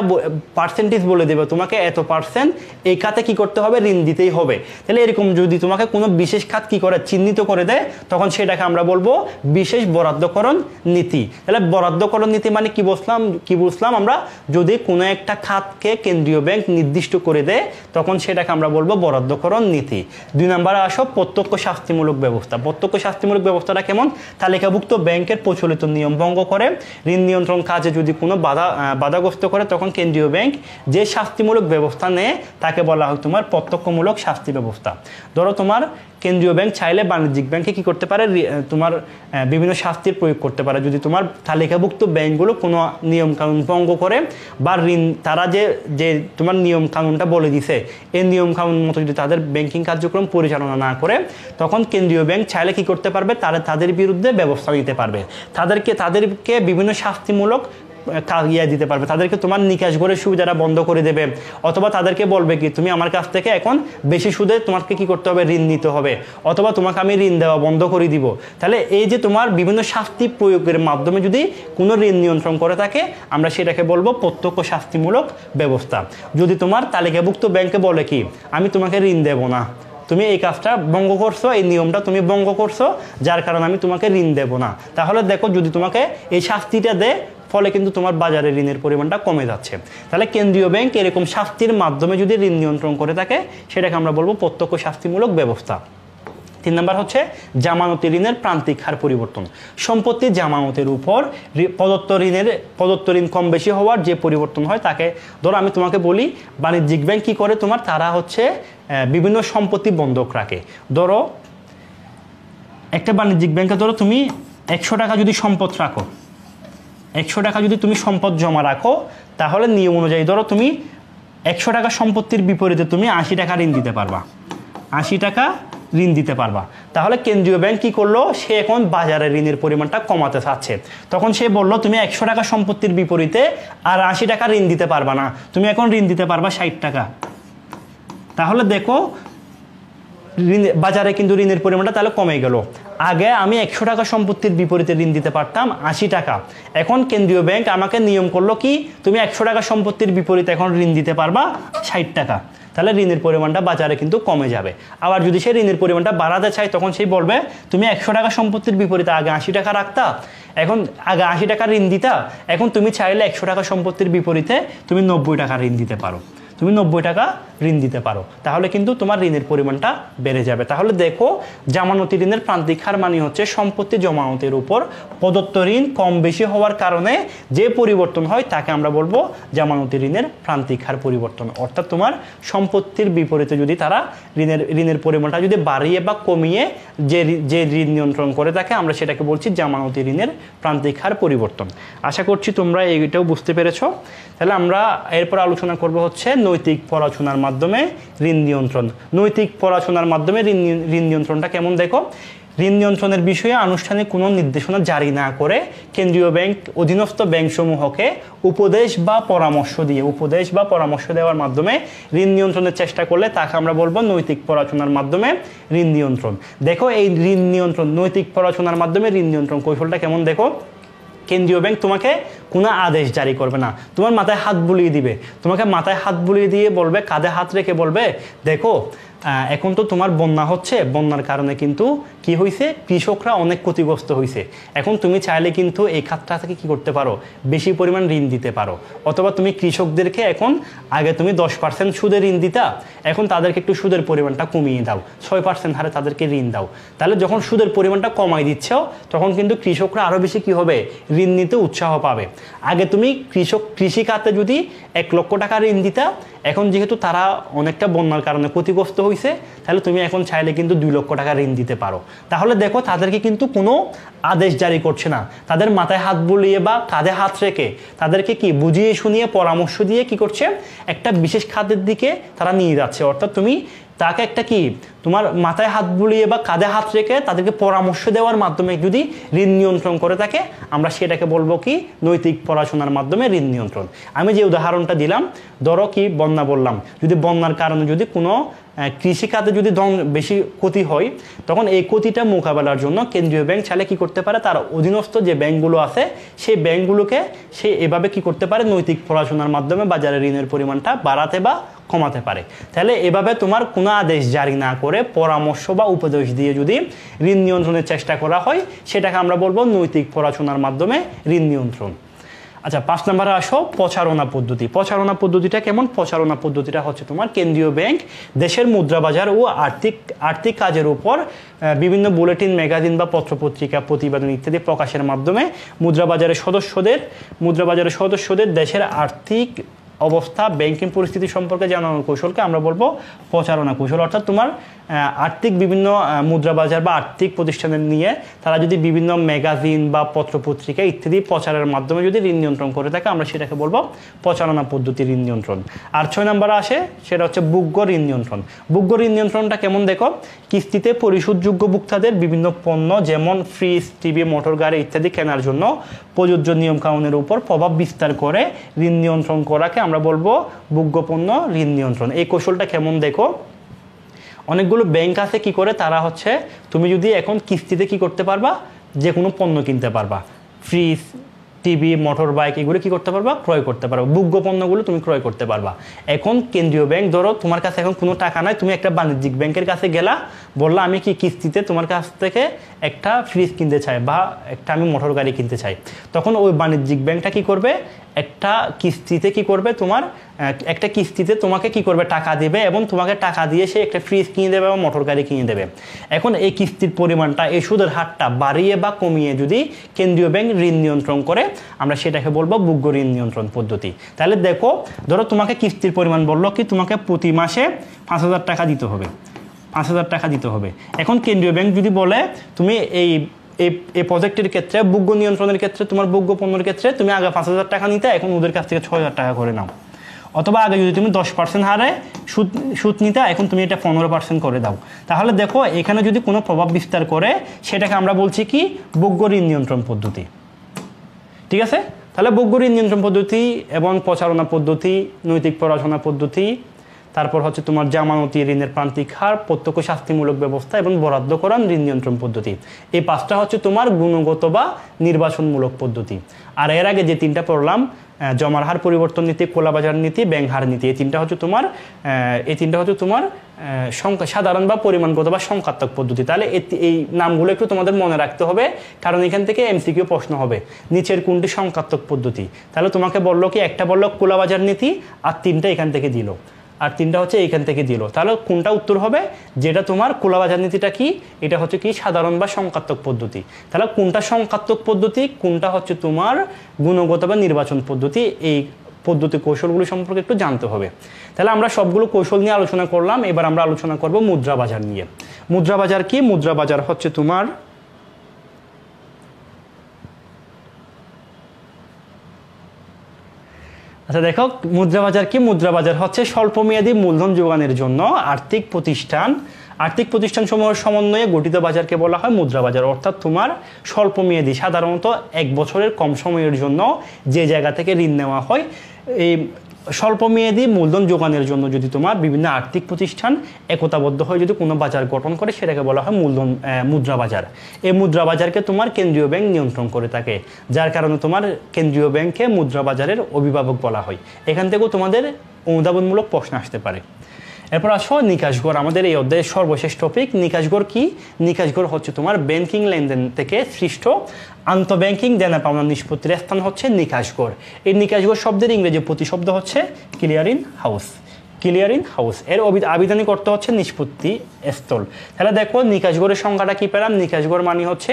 পার্সেন্টেজ বলে দেবে তোমাকে এত পার্সেন্ট এই খাতে কি করতে হবে, ঋণ দিতেই হবে। তাহলে এরকম যদি তোমাকে কোনো বিশেষ খাত কি করে চিহ্নিত করে দেয় তখন সেটাকে আমরা বলবো বিশেষ বরাদ্দকরণ নীতি। তাহলে বরাদ্দকরণ নীতি মানে কি বুঝলাম আমরা, যদি কোনো একটা খাতকে কেন্দ্রীয় ব্যাংক নির্দিষ্ট করে দেয় তখন সেটাকে আমরা বলবো বরাদ্দকরণ নীতি। 2 নম্বরে আসো প্রত্যক্ষ শাস্তিমূলক ব্যবস্থা। প্রত্যক্ষ শাস্তিমূলক ব্যবস্থাটা কেমন, তালিকাভুক্ত ব্যাংকের প্রচলিত নিয়ম ভঙ্গ করে ঋণ নিয়ন্ত্রণ কাজে যদি কোনো বাধাগ্রস্ত করে তখন কেন্দ্রীয় ব্যাংক যে শাস্তিমূলক ব্যবস্থা নেয় তাকে বলা হয় তোমার প্রত্যক্ষমূলক শাস্তি ব্যবস্থা। ধরো তোমার কেন্দ্রীয় ব্যাংক চাইলে বাণিজ্যিক ব্যাংকে কি করতে পারে, তোমার বিভিন্ন শাস্তির প্রয়োগ করতে পারে যদি তোমার তালিকাভুক্ত ব্যাংকগুলো কোনো নিয়ম কানুন ভঙ্গ করে, বা ঋণ তারা যে তোমার নিয়ম কানুনটা বলে দিছে এই নিয়ম কানুন মতো যদি তাদের ব্যাংকিং কার্যক্রম পরিচালনা না করে তখন কেন্দ্রীয় ব্যাংক চাইলে কি করতে পারবে, তাদের বিরুদ্ধে ব্যবস্থা নিতে পারবে। তাদেরকে বিভিন্ন শাস্তিমূলক দিতে পারবে, তাদেরকে তোমার নিকাশ ঘরের সুবিধাটা বন্ধ করে দেবে, অথবা তাদেরকে বলবে কি তুমি আমার কাছ থেকে এখন বেশি সুদে তোমাকে কি করতে হবে, ঋণ নিতে হবে, অথবা তোমাকে আমি ঋণ দেওয়া বন্ধ করে দিব। তাহলে এই যে তোমার বিভিন্ন শাস্তি প্রয়োগের মাধ্যমে যদি কোনো ঋণ নিয়ন্ত্রণ করে থাকে আমরা সেটাকে বলবো প্রত্যক্ষ শাস্তিমূলক ব্যবস্থা। যদি তোমার তালিকাভুক্ত ব্যাংকে বলে কি আমি তোমাকে ঋণ দেব না, তুমি এই কাজটা ভঙ্গ করছো, এই নিয়মটা তুমি ভঙ্গ করছো যার কারণে আমি তোমাকে ঋণ দেব না, তাহলে দেখো যদি তোমাকে এই শাস্তিটা দেয় ফলে কিন্তু তোমার বাজারে ঋণের পরিমাণটা কমে যাচ্ছে। তাহলে কেন্দ্রীয় ব্যাংক এরকম শাস্তির মাধ্যমে যদি ঋণ নিয়ন্ত্রণ করে থাকে সেটাকে আমরা বলবো প্রত্যক্ষ শাস্তিমূলক ব্যবস্থা। 3 নম্বর হচ্ছে জামানতি ঋণের প্রান্তিক হার পরিবর্তন। সম্পত্তির জামানতের উপর প্রদত্ত ঋণ কম বেশি হওয়ার যে পরিবর্তন হয় তাকে, ধরো আমি তোমাকে বলি বাণিজ্যিক ব্যাংক কি করে, তোমার তারা হচ্ছে বিভিন্ন সম্পত্তি বন্ধক রাখে। ধরো একটা বাণিজ্যিক ব্যাংকে ধরো তুমি 100 টাকা যদি সম্পদ রাখো, 100 টাকা যদি তুমি সম্পদ জমা রাখো তাহলে নিয়ম অনুযায়ী ধরো তুমি 100 টাকা সম্পত্তির বিপরীতে তুমি 80 টাকা ঋণ দিতে পারবা, 80 টাকা ঋণ দিতে পারবা। তাহলে কেন্দ্রীয় ব্যাংক কি করলো, সে এখন বাজারে ঋণের পরিমাণটা কমাতে চাচ্ছে, তখন সে বললো তুমি 100 টাকা সম্পত্তির বিপরীতে আর 80 টাকা ঋণ দিতে পারবা না, তুমি এখন ঋণ দিতে পারবা 60 টাকা। তাহলে দেখো বাজারে কিন্তু ঋণের পরিমাণটা তাহলে কমে গেল। আগে আমি 100 টাকা সম্পত্তির বিপরীতে ঋণ দিতে পারতাম 80 টাকা, এখন কেন্দ্রীয় ব্যাংক আমাকে নিয়ম করলো কি তুমি 100 টাকা সম্পত্তির বিপরীতে এখন ঋণ দিতে পারবা 60 টাকা। তাহলে ঋণের পরিমাণটা বাজারে কিন্তু কমে যাবে। আবার যদি সে ঋণের পরিমাণটা বাড়াতে চায় তখন সেই বলবে তুমি 100 টাকা সম্পত্তির বিপরীতে আগে 80 টাকা রাখতা, এখন আগে 80 টাকা ঋণ দিতা, এখন তুমি চাইলে 100 টাকা সম্পত্তির বিপরীতে তুমি 90 টাকা ঋণ দিতে পারো, তুমি 90 টাকা ঋণ দিতে পারো, তাহলে কিন্তু তোমার ঋণের পরিমাণটা বেড়ে যাবে। তাহলে দেখো জামানতি ঋণের প্রান্তিক হার মানে হচ্ছে সম্পত্তি জমানতের উপর প্রদত্ত ঋণ কম বেশি হওয়ার কারণে যে পরিবর্তন হয় তাকে আমরা বলবো জামানতি ঋণের প্রান্তিক হার পরিবর্তন। অর্থাৎ তোমার সম্পত্তির বিপরীতে যদি তারা ঋণের পরিমাণটা যদি বাড়িয়ে বা কমিয়ে যে ঋণ নিয়ন্ত্রণ করে থাকে আমরা সেটাকে বলছি জামানতি ঋণের প্রান্তিক হার পরিবর্তন। আশা করছি তোমরা এইটাও বুঝতে পেরেছো। তাহলে আমরা এরপর আলোচনা করব হচ্ছে নৈতিক পড়াশোনার মাধ্যমে ঋণ নিয়ন্ত্রণ। নৈতিক পড়াশোনার মাধ্যমে ঋণ নিয়ন্ত্রণটা কেমন দেখো, ঋণ নিয়ন্ত্রণের বিষয়ে আনুষ্ঠানিক কোনো নির্দেশনা জারি না করে কেন্দ্রীয় ব্যাংক অধীনস্থ ব্যাংকসমূহকে উপদেশ বা পরামর্শ দেওয়ার মাধ্যমে ঋণ নিয়ন্ত্রণের চেষ্টা করলে তাকে আমরা বলবো নৈতিক পড়াশোনার মাধ্যমে ঋণ নিয়ন্ত্রণ। দেখো এই ঋণ নিয়ন্ত্রণ, নৈতিক পড়াশোনার মাধ্যমে ঋণ নিয়ন্ত্রণ কৌশলটা কেমন দেখো। কেন্দ্রীয় ব্যাংক তোমাকে কোনো আদেশ জারি করবে না, তোমার মাথায় হাত বুলিয়ে দিবে, তোমাকে মাথায় হাত বুলিয়ে দিয়ে বলবে, কাঁধে হাত রেখে বলবে, দেখো এখন তো তোমার বন্যা হচ্ছে, বন্যার কারণে কিন্তু কি হয়েছে, কৃষকরা অনেক ক্ষতিগ্রস্ত হয়েছে, এখন তুমি চাইলে কিন্তু এই খাতটা থেকে কি করতে পারো, বেশি পরিমাণ ঋণ দিতে পারো। অথবা তুমি কৃষকদেরকে এখন, আগে তুমি 10% সুদে ঋণ দিতা, এখন তাদেরকে একটু সুদের পরিমাণটা কমিয়ে দাও, 6% হারে তাদেরকে ঋণ দাও। তাহলে যখন সুদের পরিমাণটা কমাই দিচ্ছ, তখন কিন্তু কৃষকরা আরও বেশি কি হবে, ঋণ নিতে উৎসাহ পাবে। আগে তুমি কৃষি খাতে যদি 1 লক্ষ টাকা ঋণ দিতা, এখন যেহেতু তারা অনেকটা বন্যার কারণে ক্ষতিগ্রস্ত হয়েছে, তাহলে তুমি এখন চাইলে কিন্তু 2 লক্ষ টাকা ঋণ দিতে পারো। তাহলে দেখো তাদেরকে কিন্তু কোনো আদেশ জারি করছে না, তাদের মাথায় হাত বুলিয়ে বা কাঁধে হাত রেখে তাদেরকে কি বুঝিয়ে শুনিয়ে পরামর্শ দিয়ে কি করছে, একটা বিশেষ খাতের দিকে তারা নিয়ে যাচ্ছে। অর্থাৎ তুমি তাকে একটা কি, তোমার মাথায় হাত বুলিয়ে বা কাঁধে হাত রেখে তাদেরকে পরামর্শ দেওয়ার মাধ্যমে যদি ঋণ নিয়ন্ত্রণ করে থাকে, আমরা সেটাকে বলবো কি, নৈতিক পড়াশোনার মাধ্যমে ঋণ নিয়ন্ত্রণ। আমি যে উদাহরণটা দিলাম, ধরো কি বন্যা বললাম, যদি বন্যার কারণে যদি কোনো কৃষিখাতে যদি বেশি ক্ষতি হয়, তখন এই ক্ষতিটা মোকাবেলার জন্য কেন্দ্রীয় ব্যাংক চাইলে কি করতে পারে, তার অধীনস্থ যে ব্যাংকগুলো আছে সেই ব্যাংকগুলোকে সে এভাবে কি করতে পারে, নৈতিক পড়াশোনার মাধ্যমে বাজারে ঋণের পরিমাণটা বাড়াতে বা কমাতে পারে। তাহলে এভাবে তোমার কোনো আদেশ জারি না করে পরামর্শ বা উপদেশ দিয়ে যদি ঋণ নিয়ন্ত্রণের চেষ্টা করা হয়, সেটাকে আমরা বলবো নৈতিক পড়াশোনার মাধ্যমে ঋণ নিয়ন্ত্রণ। আচ্ছা, 5 নম্বরে আসো, প্রচারণা পদ্ধতি। প্রচারণা পদ্ধতিটা কেমন? প্রচারণা পদ্ধতিটা হচ্ছে তোমার কেন্দ্রীয় ব্যাংক দেশের মুদ্রাবাজার ও আর্থিক কাজের উপর বিভিন্ন বুলেটিন, ম্যাগাজিন বা পত্রপত্রিকা, প্রতিবেদন ইত্যাদি প্রকাশের মাধ্যমে মুদ্রাবাজারের সদস্যদের দেশের আর্থিক অবস্থা, ব্যাংকিং পরিস্থিতি সম্পর্কে জানানোর কৌশলকে আমরা বলবো প্রচারণা কৌশল। অর্থাৎ তোমার আর্থিক বিভিন্ন মুদ্রাবাজার বা আর্থিক প্রতিষ্ঠানের নিয়ে তারা যদি বিভিন্ন ম্যাগাজিন বা পত্রপত্রিকা ইত্যাদি প্রচারের মাধ্যমে যদি ঋণ নিয়ন্ত্রণ করে থাকে, আমরা সেটাকে বলবো প্রচারণা পদ্ধতি ঋণ নিয়ন্ত্রণ। আর 6 নম্বরে আসে, সেটা হচ্ছে যোগ্য ঋণ নিয়ন্ত্রণ। যোগ্য ঋণ নিয়ন্ত্রণটা কেমন দেখো, কিস্তিতে পরিশোধযোগ্য ভোক্তাদের বিভিন্ন পণ্য যেমন ফ্রিজ, টিভি, মোটর গাড়ি ইত্যাদি কেনার জন্য প্রযোজ্য নিয়মকানুনের উপর প্রভাব বিস্তার করে ঋণ নিয়ন্ত্রণ করাকে আমরা বলবো যোগ্য পণ্য ঋণ নিয়ন্ত্রণ। এই কৌশলটা কেমন দেখো, অনেকগুলো ব্যাংক আছে কি করে, তারা হচ্ছে তুমি যদি এখন কিস্তিতে কি করতে পারবা, যে কোনো পণ্য কিনতে পারবা, ফ্রিজ, টিভি, মোটর বাইক, এগুলো কি করতে পারবা, ক্রয় করতে পারবা, যোগ্য পণ্যগুলো তুমি ক্রয় করতে পারবা। এখন কেন্দ্রীয় ব্যাংক, ধরো তোমার কাছে এখন কোনো টাকা নাই, তুমি একটা বাণিজ্যিক ব্যাংকের কাছে গেলা, বললা আমি কি কিস্তিতে তোমার কাছ থেকে একটা ফ্রিজ কিনতে চাই বা একটা আমি মোটর গাড়ি কিনতে চাই, তখন ওই বাণিজ্যিক ব্যাংকটা কি করবে, একটা কিস্তিতে কি করবে, তোমার একটা কিস্তিতে তোমাকে কি করবে, টাকা দেবে এবং তোমাকে টাকা দিয়ে সে একটা ফ্রিজ কিনে দেবে বা মোটর গাড়ি কিনে দেবে। এখন এই কিস্তির পরিমাণটা, এই সুদের হারটা বাড়িয়ে বা কমিয়ে যদি কেন্দ্রীয় ব্যাংক ঋণ নিয়ন্ত্রণ করে, আমরা সেটাকে বলবো যোগ্য ঋণ নিয়ন্ত্রণ পদ্ধতি। তাহলে দেখো, ধরো তোমাকে কিস্তির পরিমাণ বললো কি, তোমাকে প্রতি মাসে 5,000 টাকা দিতে হবে, 5,000 টাকা দিতে হবে। এখন কেন্দ্রীয় ব্যাংক যদি বলে তুমি এই প্রজেক্টের ক্ষেত্রে, যোগ্য নিয়ন্ত্রণের ক্ষেত্রে, তোমার যোগ্য পণ্যের ক্ষেত্রে তুমি আগে 5,000 টাকা নিতে, এখন ওদের কাছ থেকে 6,000 টাকা করে নাও। অথবা আগে যদি তুমি 10% হারে সুদ নিতে, এখন তুমি এটা 15% করে দাও। তাহলে দেখো এখানে যদি কোনো প্রভাব বিস্তার করে, সেটাকে আমরা বলছি কি, যোগ্য ঋণ নিয়ন্ত্রণ পদ্ধতি। ঠিক আছে, তাহলে যোগ্য ঋণ নিয়ন্ত্রণ পদ্ধতি এবং প্রচারণা পদ্ধতি, নৈতিক পড়াশোনা পদ্ধতি, তারপর হচ্ছে তোমার জামানতি ঋণের প্রান্তিক হার, প্রত্যক্ষ শাস্তিমূলক ব্যবস্থা এবং বরাদ্দকরণ ঋণ নিয়ন্ত্রণ পদ্ধতি। এই 5টা হচ্ছে তোমার গুণগত বা নির্বাচনমূলক পদ্ধতি। আর এর আগে যে 3টা পড়লাম, জমার হার পরিবর্তন নীতি, খোলাবাজার নীতি, ব্যাংক হার নীতি, এই তিনটা হচ্ছে তোমার সাধারণ বা পরিমাণগত বা সংখ্যাত্মক পদ্ধতি। তাহলে এই নামগুলো একটু তোমাদের মনে রাখতে হবে, কারণ এখান থেকে এমসিকিউ প্রশ্ন হবে, নিচের কোনটি সংখ্যাত্মক পদ্ধতি। তাহলে তোমাকে বললো কি, একটা বললো খোলাবাজার নীতি, আর 3টা এখান থেকে দিল, আর 3টা হচ্ছে এইখান থেকে দিল। তাহলে কোনটা উত্তর হবে, যেটা তোমার খোলাবাজার নীতিটা কি, এটা হচ্ছে কি সাধারণ বা সংখ্যাত্মক পদ্ধতি। তাহলে কোনটা সংখ্যাত্মক পদ্ধতি, কোনটা হচ্ছে তোমার গুণগত বা নির্বাচন পদ্ধতি, এই পদ্ধতি কৌশলগুলো সম্পর্কে একটু জানতে হবে। তাহলে আমরা সবগুলো কৌশল নিয়ে আলোচনা করলাম, এবার আমরা আলোচনা করব মুদ্রা বাজার নিয়ে। মুদ্রা বাজার কি? মুদ্রা বাজার হচ্ছে তোমার আচ্ছা দেখো, মুদ্রা বাজার কি? মুদ্রা বাজার হচ্ছে স্বল্পমেয়াদী মূলধন যোগানের জন্য আর্থিক প্রতিষ্ঠান আর্থিক প্রতিষ্ঠানসমূহের সমন্বয়ে গঠিত বাজারকে বলা হয় মুদ্রা বাজার। অর্থাৎ তোমার স্বল্পমেয়াদী, সাধারণত 1 বছরের কম সময়ের জন্য যে জায়গা থেকে ঋণ নেওয়া হয়, এই স্বল্পমেয়াদী মূলধন যোগানের জন্য যদি তোমার বিভিন্ন আর্থিক প্রতিষ্ঠান একতাবদ্ধ হয়ে যদি কোনো বাজার গঠন করে, সেটাকে বলা হয় মুদ্রা বাজার। এই মুদ্রা বাজারকে তোমার কেন্দ্রীয় ব্যাংক নিয়ন্ত্রণ করে থাকে, যার কারণে তোমার কেন্দ্রীয় ব্যাংককে মুদ্রা বাজারের অভিভাবক বলা হয়। এখান থেকেও তোমাদের অনুধাবনমূলক প্রশ্ন আসতে পারে। এরপর আসো নিকাশ ঘর, আমাদের এই অধ্যায়ের সর্বশেষ টপিক। নিকাশ ঘর কি? নিকাশ ঘর হচ্ছে তোমার ব্যাংকিং লেনদেন থেকে সৃষ্ট আন্তঃব্যাংকিং দেনা পাওনা নিষ্পত্তির স্থান হচ্ছে নিকাশ ঘর। এই নিকাশ ঘর শব্দের ইংরেজি প্রতিশব্দ হচ্ছে ক্লিয়ারিং হাউস। ক্লিয়ারিং হাউস এর আবিধানিক অর্থ হচ্ছে নিষ্পত্তি স্থল। তাহলে দেখো নিকাশ ঘরের সংখ্যাটা কি পেলাম? নিকাশ ঘর মানে হচ্ছে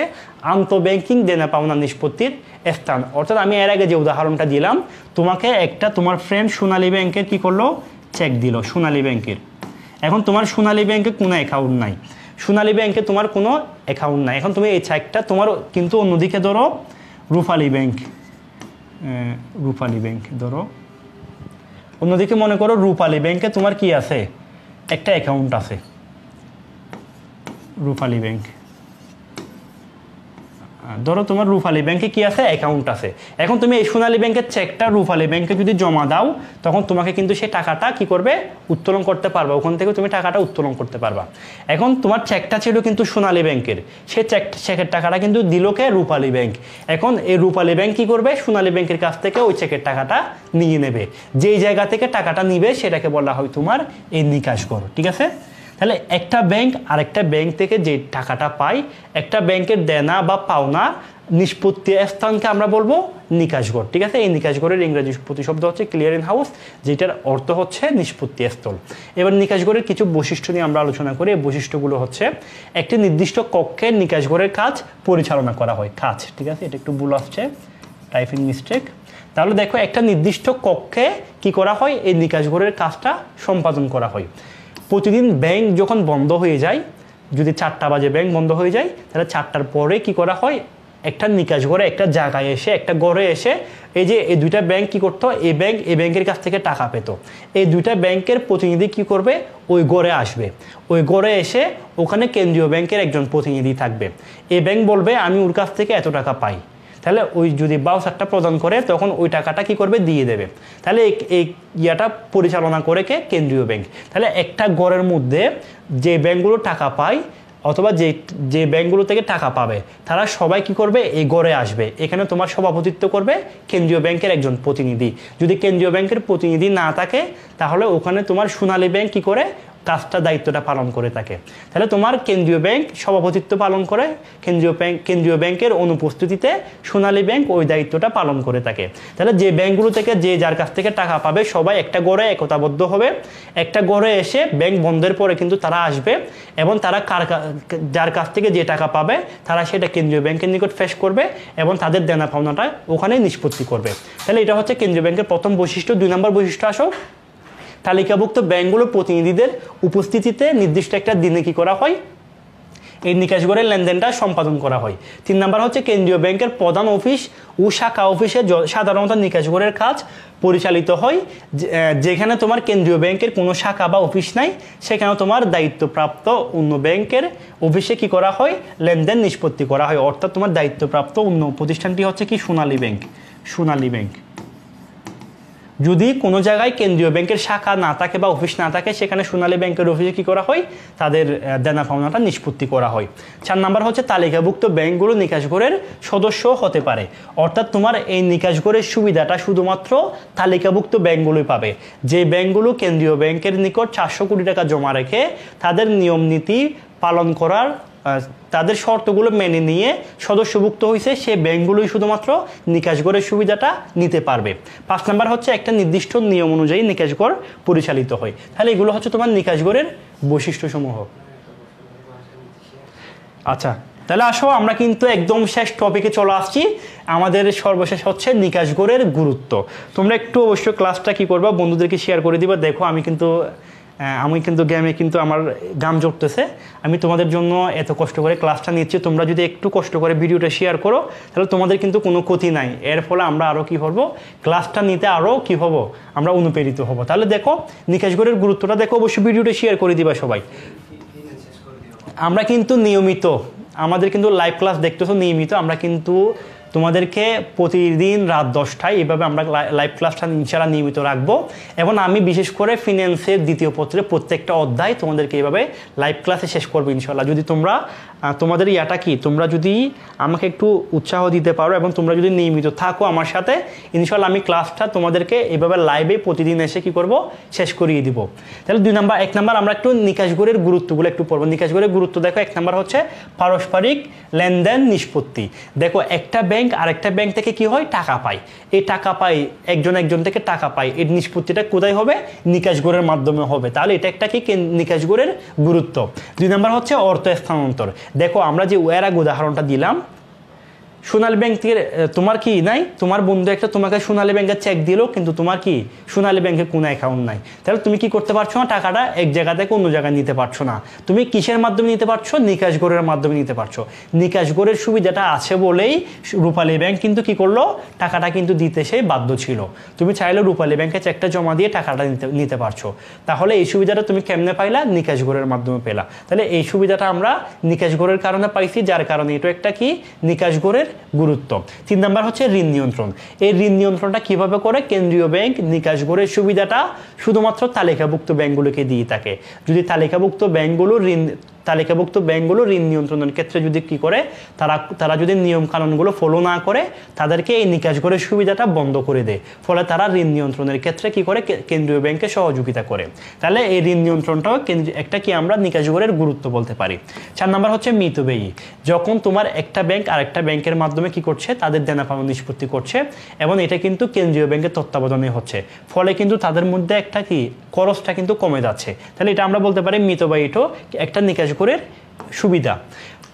আন্তঃব্যাংকিং দেনা পাওনা নিষ্পত্তির স্থান। অর্থাৎ আমি এর আগে যে উদাহরণটা দিলাম, তোমাকে একটা তোমার ফ্রেন্ড সোনালী ব্যাংকের কি করলো, চেক দিল সোনালী ব্যাংকের। এখন তোমার সোনালী ব্যাংকে কোনো অ্যাকাউন্ট নাই, সোনালী ব্যাংকে তোমার কোনো অ্যাকাউন্ট নাই। এখন তুমি এই চেকটা তোমার কিন্তু অন্যদিকে ধরো রূপালী ব্যাংক, রূপালী ব্যাংক ধরো, অন্যদিকে মনে করো রূপালী ব্যাংকে তোমার কি আছে, একটা অ্যাকাউন্ট আছে, রূপালী ব্যাংক ধরো তোমার রূপালী ব্যাংকে কি আছে, অ্যাকাউন্ট আছে। এখন তুমি এই সোনালী ব্যাংকের চেকটা রূপালী ব্যাংকে যদি জমা দাও, তখন তোমাকে কিন্তু সেই টাকাটা কি করবে, উত্তোলন করতে পারবা, ওখান থেকে তুমি টাকাটা উত্তোলন করতে পারবা। এখন তোমার চেকটা ছিল কিন্তু সোনালী ব্যাংকের, সে চেকের টাকাটা কিন্তু দিল কে, রূপালী ব্যাংক। এখন এই রূপালী ব্যাংক কি করবে, সোনালী ব্যাংকের কাছ থেকে ওই চেকের টাকাটা নিয়ে নেবে। যেই জায়গা থেকে টাকাটা নিবে সেটাকে বলা হয় তোমার এই নিকাশ ঘর। ঠিক আছে? তাহলে একটা ব্যাংক আরেকটা ব্যাংক থেকে যে টাকাটা পায়, একটা ব্যাংকের দেনা বা পাওনা নিষ্পত্তি স্থানকে আমরা বলবো নিকাশ ঘর। ঠিক আছে? এই নিকাশ ঘরের ইংরেজি প্রতিশব্দ হচ্ছে ক্লিয়ারিং হাউস, যেটার অর্থ হচ্ছে নিষ্পত্তি স্থল। এবার নিকাশ ঘরের কিছু বৈশিষ্ট্য নিয়ে আমরা আলোচনা করি। এই বৈশিষ্ট্যগুলো হচ্ছে, একটি নির্দিষ্ট কক্ষে নিকাশ ঘরের কাজ পরিচালনা করা হয়। কাজ, ঠিক আছে, এটা একটু ভুল আসছে, টাইপিং মিস্টেক। তাহলে দেখো, একটা নির্দিষ্ট কক্ষে কি করা হয়, এই নিকাশ ঘরের কাজটা সম্পাদন করা হয়। প্রতিদিন ব্যাংক যখন বন্ধ হয়ে যায়, যদি 4টা বাজে ব্যাংক বন্ধ হয়ে যায়, তাহলে 4টার পরে কি করা হয়, একটা নিকাশ ঘরে একটা জায়গায় এসে, একটা ঘরে এসে, এই যে এই দুইটা ব্যাংক কি করতো, এই ব্যাংকের কাছ থেকে টাকা পেত। এই দুইটা ব্যাংকের প্রতিনিধি কি করবে, ওই ঘরে আসবে। ওই ঘরে এসে ওখানে কেন্দ্রীয় ব্যাংকের একজন প্রতিনিধি থাকবে। এই ব্যাংক বলবে আমি ওর কাছ থেকে এত টাকা পাই, তাহলে ওই যদি বাউচারটা প্রদান করে, তখন ওই টাকাটা কি করবে, দিয়ে দেবে। তাহলে এই ইয়াটা পরিচালনা করে কে, কেন্দ্রীয় ব্যাংক। তাহলে একটা ঘরের মধ্যে যে ব্যাংকগুলো টাকা পায়, অথবা যে ব্যাংকগুলো থেকে টাকা পাবে, তারা সবাই কি করবে, এই ঘরে আসবে। এখানে তোমার সভাপতিত্ব করবে কেন্দ্রীয় ব্যাংকের একজন প্রতিনিধি। যদি কেন্দ্রীয় ব্যাংকের প্রতিনিধি না থাকে, তাহলে ওখানে তোমার সোনালী ব্যাংক কি করে, কাজটা দায়িত্বটা পালন করে থাকে। তাহলে তোমার কেন্দ্রীয় ব্যাংক সভাপতিত্ব পালন করে, কেন্দ্রীয় ব্যাংকের অনুপস্থিতিতে সোনালী ব্যাংক ওই দায়িত্বটা পালন করে থাকে। তাহলে যে ব্যাংকগুলো থেকে যে যার কাছ থেকে টাকা পাবে, সবাই একটা ঘরে একতাবদ্ধ হবে। একটা ঘরে এসে ব্যাংক বন্ধের পরে কিন্তু তারা আসবে, এবং তারা যার কাছ থেকে যে টাকা পাবে, তারা সেটা কেন্দ্রীয় ব্যাংকের নিকট পেশ করবে, এবং তাদের দেনা পাওনাটা ওখানে নিষ্পত্তি করবে। তাহলে এটা হচ্ছে কেন্দ্রীয় ব্যাংকের প্রথম বৈশিষ্ট্য। 2 নম্বর বৈশিষ্ট্য আসো, তালিকাভুক্ত ব্যাংকগুলোর প্রতিনিধিদের উপস্থিতিতে নির্দিষ্ট একটা দিনে কি করা হয়, এই নিকাশ ঘরের লেনদেনটা সম্পাদন করা হয়। 3 নম্বর হচ্ছে, কেন্দ্রীয় ব্যাংকের প্রধান অফিস ও শাখা অফিসে সাধারণত নিকাশ ঘরের কাজ পরিচালিত হয়। যেখানে তোমার কেন্দ্রীয় ব্যাংকের কোনো শাখা বা অফিস নাই, সেখানে তোমার দায়িত্বপ্রাপ্ত অন্য ব্যাংকের অফিসে কি করা হয়, লেনদেন নিষ্পত্তি করা হয়। অর্থাৎ তোমার দায়িত্বপ্রাপ্ত অন্য প্রতিষ্ঠানটি হচ্ছে কি, সোনালী ব্যাংক। সোনালী ব্যাংক। যদি কোনো জায়গায় কেন্দ্রীয় ব্যাংকের শাখা না থাকে বা অফিস না থাকে, সেখানে সোনালী ব্যাংকের অফিসে কি করা হয়, তাদের দেনা পাওনাটা নিষ্পত্তি করা হয়। 4 নম্বর হচ্ছে, তালিকাভুক্ত ব্যাংকগুলো নিকাশ ঘরের সদস্য হতে পারে। অর্থাৎ তোমার এই নিকাশ ঘরের সুবিধাটা শুধুমাত্র তালিকাভুক্ত ব্যাংকগুলোই পাবে। যে ব্যাংকগুলো কেন্দ্রীয় ব্যাংকের নিকট 400 কোটি টাকা জমা রেখে তাদের নিয়ম নীতি পালন করার, তাদের শর্তগুলো মেনে নিয়ে সদস্যভুক্ত হয়েছে, সে ব্যাংকগুলোই শুধুমাত্র নিকাশ ঘরের সুবিধাটা নিতে পারবে। 5 নম্বর হচ্ছে, একটা নির্দিষ্ট নিয়ম অনুযায়ী নিকাশ ঘর পরিচালিত হয়। তাহলে এগুলো হচ্ছে তোমার নিকাশ ঘরের বৈশিষ্ট্যসমূহ। আচ্ছা, তাহলে আসো আমরা কিন্তু একদম শেষ টপিকে চলে আসছি। আমাদের সর্বশেষ হচ্ছে নিকাশ ঘরের গুরুত্ব। তোমরা একটু অবশ্যই ক্লাসটা কি করবা, বন্ধুদেরকে শেয়ার করে দিবা। দেখো আমি কিন্তু গেমে কিন্তু আমার গাম জড়তেছে। আমি তোমাদের জন্য এত কষ্ট করে ক্লাসটা নিচ্ছি। তোমরা যদি একটু কষ্ট করে ভিডিওটা শেয়ার করো, তাহলে তোমাদের কিন্তু কোনো ক্ষতি নাই। এর ফলে আমরা আরও কী করবো, ক্লাসটা নিতে আরও কী হবো, আমরা অনুপ্রেরিত হব। তাহলে দেখো নিকাশ ঘরের গুরুত্বটা দেখো, অবশ্যই ভিডিওটা শেয়ার করে দিবা সবাই। আমরা কিন্তু নিয়মিত আমাদের কিন্তু লাইভ ক্লাস দেখতেছো নিয়মিত, আমরা কিন্তু তোমাদেরকে প্রতিদিন রাত 10টায় এইভাবে আমরা লাইভ ক্লাসটা ইনশাআল্লাহ নিয়মিত রাখবো। এবং আমি বিশেষ করে ফিন্যান্সের দ্বিতীয় পত্রের প্রত্যেকটা অধ্যায় তোমাদেরকে এইভাবে লাইভ ক্লাসে শেষ করবো ইনশাআল্লাহ। যদি তোমরা তোমাদের ইয়াটা কি, তোমরা যদি আমাকে একটু উৎসাহ দিতে পারো এবং তোমরা যদি নিয়মিত থাকো আমার সাথে, ইনশাআল্লাহ আমি ক্লাসটা তোমাদেরকে এইভাবে লাইভে প্রতিদিন এসে কি করব, শেষ করিয়ে দিব। তাহলে 1 নাম্বার আমরা একটু নিকাশ গড়ের গুরুত্বগুলো একটু পড়বো। নিকাশ গড়ের গুরুত্ব দেখো, 1 নাম্বার হচ্ছে পারস্পরিক লেনদেন নিষ্পত্তি। দেখো একটা ব্যাংক আরেকটা ব্যাংক থেকে কি হয়, টাকা পায়। এই টাকা পায় একজন থেকে টাকা পায়, এই নিষ্পত্তিটা কোথায় হবে, নিকাশ গড়ের মাধ্যমে হবে। তাহলে এটা একটা কি নিকাশ গড়ের গুরুত্ব। 2 নাম্বার হচ্ছে অর্থ স্থানান্তর। দেখো আমরা যে এর আগে উদাহরণটা দিলাম, সোনালী ব্যাংক থেকে তোমার কি নাই, তোমার বন্ধু একটা তোমাকে সোনালী ব্যাংকের চেক দিল, কিন্তু তোমার কি সোনালী ব্যাংকের কোনো অ্যাকাউন্ট নাই। তাহলে তুমি কি করতে পারছো না, টাকাটা এক জায়গা থেকে অন্য জায়গায় নিতে পারছো না। তুমি কিসের মাধ্যমে নিতে পারছো, নিকাশ গড়ের মাধ্যমে নিতে পারছো। নিকাশ গড়ের সুবিধাটা আছে বলেই রূপালী ব্যাংক কিন্তু কি করলো, টাকাটা কিন্তু দিতে সেই বাধ্য ছিল। তুমি চাইলে রূপালী ব্যাংকে চেকটা জমা দিয়ে টাকাটা নিতে পারছো। তাহলে এই সুবিধাটা তুমি কেমনে পাইলা, নিকাশ গড়ের মাধ্যমে পেলা। তাহলে এই সুবিধাটা আমরা নিকাশ গড়ের কারণে পাইছি, যার কারণে এটা একটা কি নিকাশ গড়ের গুরুত্ব। 3 নাম্বার হচ্ছে ঋণ নিয়ন্ত্রণ। এই ঋণ নিয়ন্ত্রণটা কিভাবে করে, কেন্দ্রীয় ব্যাংক নিকাশ গড়ের সুবিধাটা শুধুমাত্র তালিকাভুক্ত ব্যাংকগুলোকে দিয়ে থাকে। যদি তালিকাভুক্ত ব্যাংকগুলো ঋণ নিয়ন্ত্রণের ক্ষেত্রে যদি কি করে, তারা যদি নিয়ম কানুনগুলো ফলো না করে, তাদেরকে এই নিকাশ গড়ের সুবিধাটা বন্ধ করে দেয়। ফলে তারা ঋণ নিয়ন্ত্রণের ক্ষেত্রে কি করে, কেন্দ্রীয় ব্যাংকে সহযোগিতা করে। তাহলে এই ঋণ নিয়ন্ত্রণটাও একটা কি আমরা নিকাশ গড়ের গুরুত্ব বলতে পারি। 4 নাম্বার হচ্ছে মিতব্যয়ী। যখন তোমার একটা ব্যাংক আরেকটা ব্যাংকের মাধ্যমে কি করছে, তাদের দেনা পাওনা নিষ্পত্তি করছে, এবং এটা কিন্তু কেন্দ্রীয় ব্যাংকের তত্ত্বাবধানে হচ্ছে। ফলে কিন্তু তাদের মধ্যে একটা কি খরচটা কিন্তু কমে যাচ্ছে। তাহলে এটা আমরা বলতে পারি মিতব্যয়ীটাও একটা নিকাশ গড়ের সুবিধা।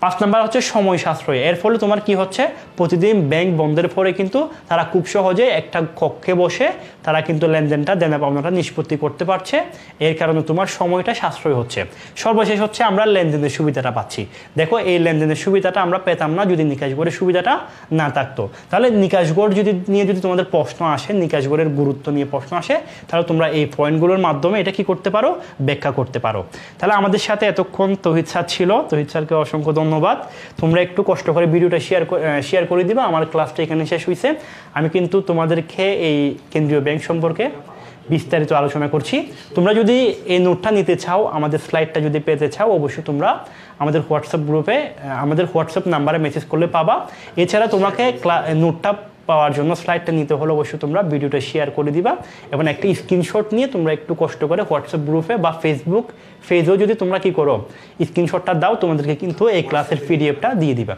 5 নাম্বার হচ্ছে সময় সাশ্রয়। এর ফলে তোমার কি হচ্ছে, প্রতিদিন ব্যাংক বন্ধের পরে কিন্তু তারা খুব সহজে একটা কক্ষে বসে তারা কিন্তু লেনদেনটা দেনা পাওনাটা নিষ্পত্তি করতে পারছে। এর কারণে তোমার সময়টা সাশ্রয় হচ্ছে। সর্বশেষ হচ্ছে আমরা লেনদেনের সুবিধাটা পাচ্ছি। দেখো এই লেনদেনের সুবিধাটা আমরা পেতাম না যদি নিকাশ গড়ের সুবিধাটা না থাকতো। তাহলে নিকাশ গড় নিয়ে যদি তোমাদের প্রশ্ন আসে, নিকাশ গড়ের গুরুত্ব নিয়ে প্রশ্ন আসে, তাহলে তোমরা এই পয়েন্টগুলোর মাধ্যমে এটা কি করতে পারো, ব্যাখ্যা করতে পারো। তাহলে আমাদের সাথে এতক্ষণ তৌহিদ স্যার ছিল। তৌহিদ স্যারকে অসংখ্য ধন্যবাদ। তোমরা একটু কষ্ট করে ভিডিওটা শেয়ার করে দিবা। আমার ক্লাসটা এখানে শেষ হয়েছে। আমি কিন্তু তোমাদেরকে এই কেন্দ্রীয় ব্যাংক সম্পর্কে বিস্তারিত আলোচনা করছি। তোমরা যদি এই নোটটা নিতে চাও, আমাদের স্লাইডটা যদি পেতে চাও, অবশ্যই তোমরা আমাদের হোয়াটসঅ্যাপ গ্রুপে আমাদের হোয়াটসঅ্যাপ নাম্বারে মেসেজ করলে পাবা। এছাড়া তোমাকে নোটটা পাওয়ার জন্য, স্লাইডটা নিতে হলে অবশ্যই তোমরা ভিডিওটা শেয়ার করে দিবা এবং একটা স্ক্রিনশট নিয়ে তোমরা একটু কষ্ট করে হোয়াটসঅ্যাপ গ্রুপে বা ফেসবুক পেজেও যদি তোমরা কি করো, স্ক্রিনশটটা দাও, তোমাদেরকে কিন্তু এই ক্লাসের পিডিএফটা দিয়ে দিবা।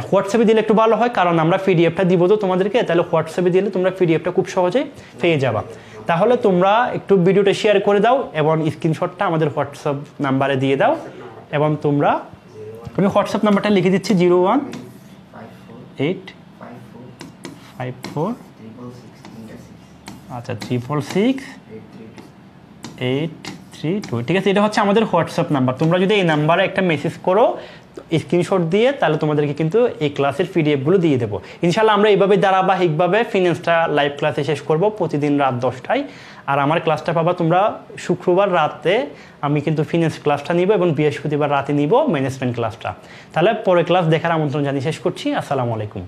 হোয়াটসঅ্যাপে দিলে একটু ভালো হয়, কারণ আমরা পিডিএফটা দিব তো তোমাদেরকে, তাহলে হোয়াটসঅ্যাপে দিলে তোমরা পিডিএফটা খুব সহজেই পেয়ে যাবা। তাহলে তোমরা একটু ভিডিওটা শেয়ার করে দাও এবং স্ক্রিনশটটা আমাদের হোয়াটসঅ্যাপ নাম্বারে দিয়ে দাও। এবং আমি হোয়াটসঅ্যাপ নাম্বারটা লিখে দিচ্ছি 01854 আচ্ছা 6668332। ঠিক আছে, এটা হচ্ছে আমাদের হোয়াটসঅ্যাপ নাম্বার। তোমরা যদি এই নাম্বারে একটা মেসেজ করো স্ক্রিনশট দিয়ে, তাহলে তোমাদেরকে কিন্তু এই ক্লাসের পিডিএফগুলো দিয়ে দেবো। ইনশাআল্লাহ আমরা এইভাবে ধারাবাহিকভাবে ফিন্যান্সটা লাইভ ক্লাসে শেষ করব প্রতিদিন রাত 10টায়। আর আমার ক্লাসটা পাবা তোমরা শুক্রবার রাতে, আমি কিন্তু ফিন্যান্স ক্লাসটা নিব এবং বৃহস্পতিবার রাতে নিব ম্যানেজমেন্ট ক্লাসটা। তাহলে পরে ক্লাস দেখার আমন্ত্রণ জানিয়ে শেষ করছি। আসসালামু আলাইকুম।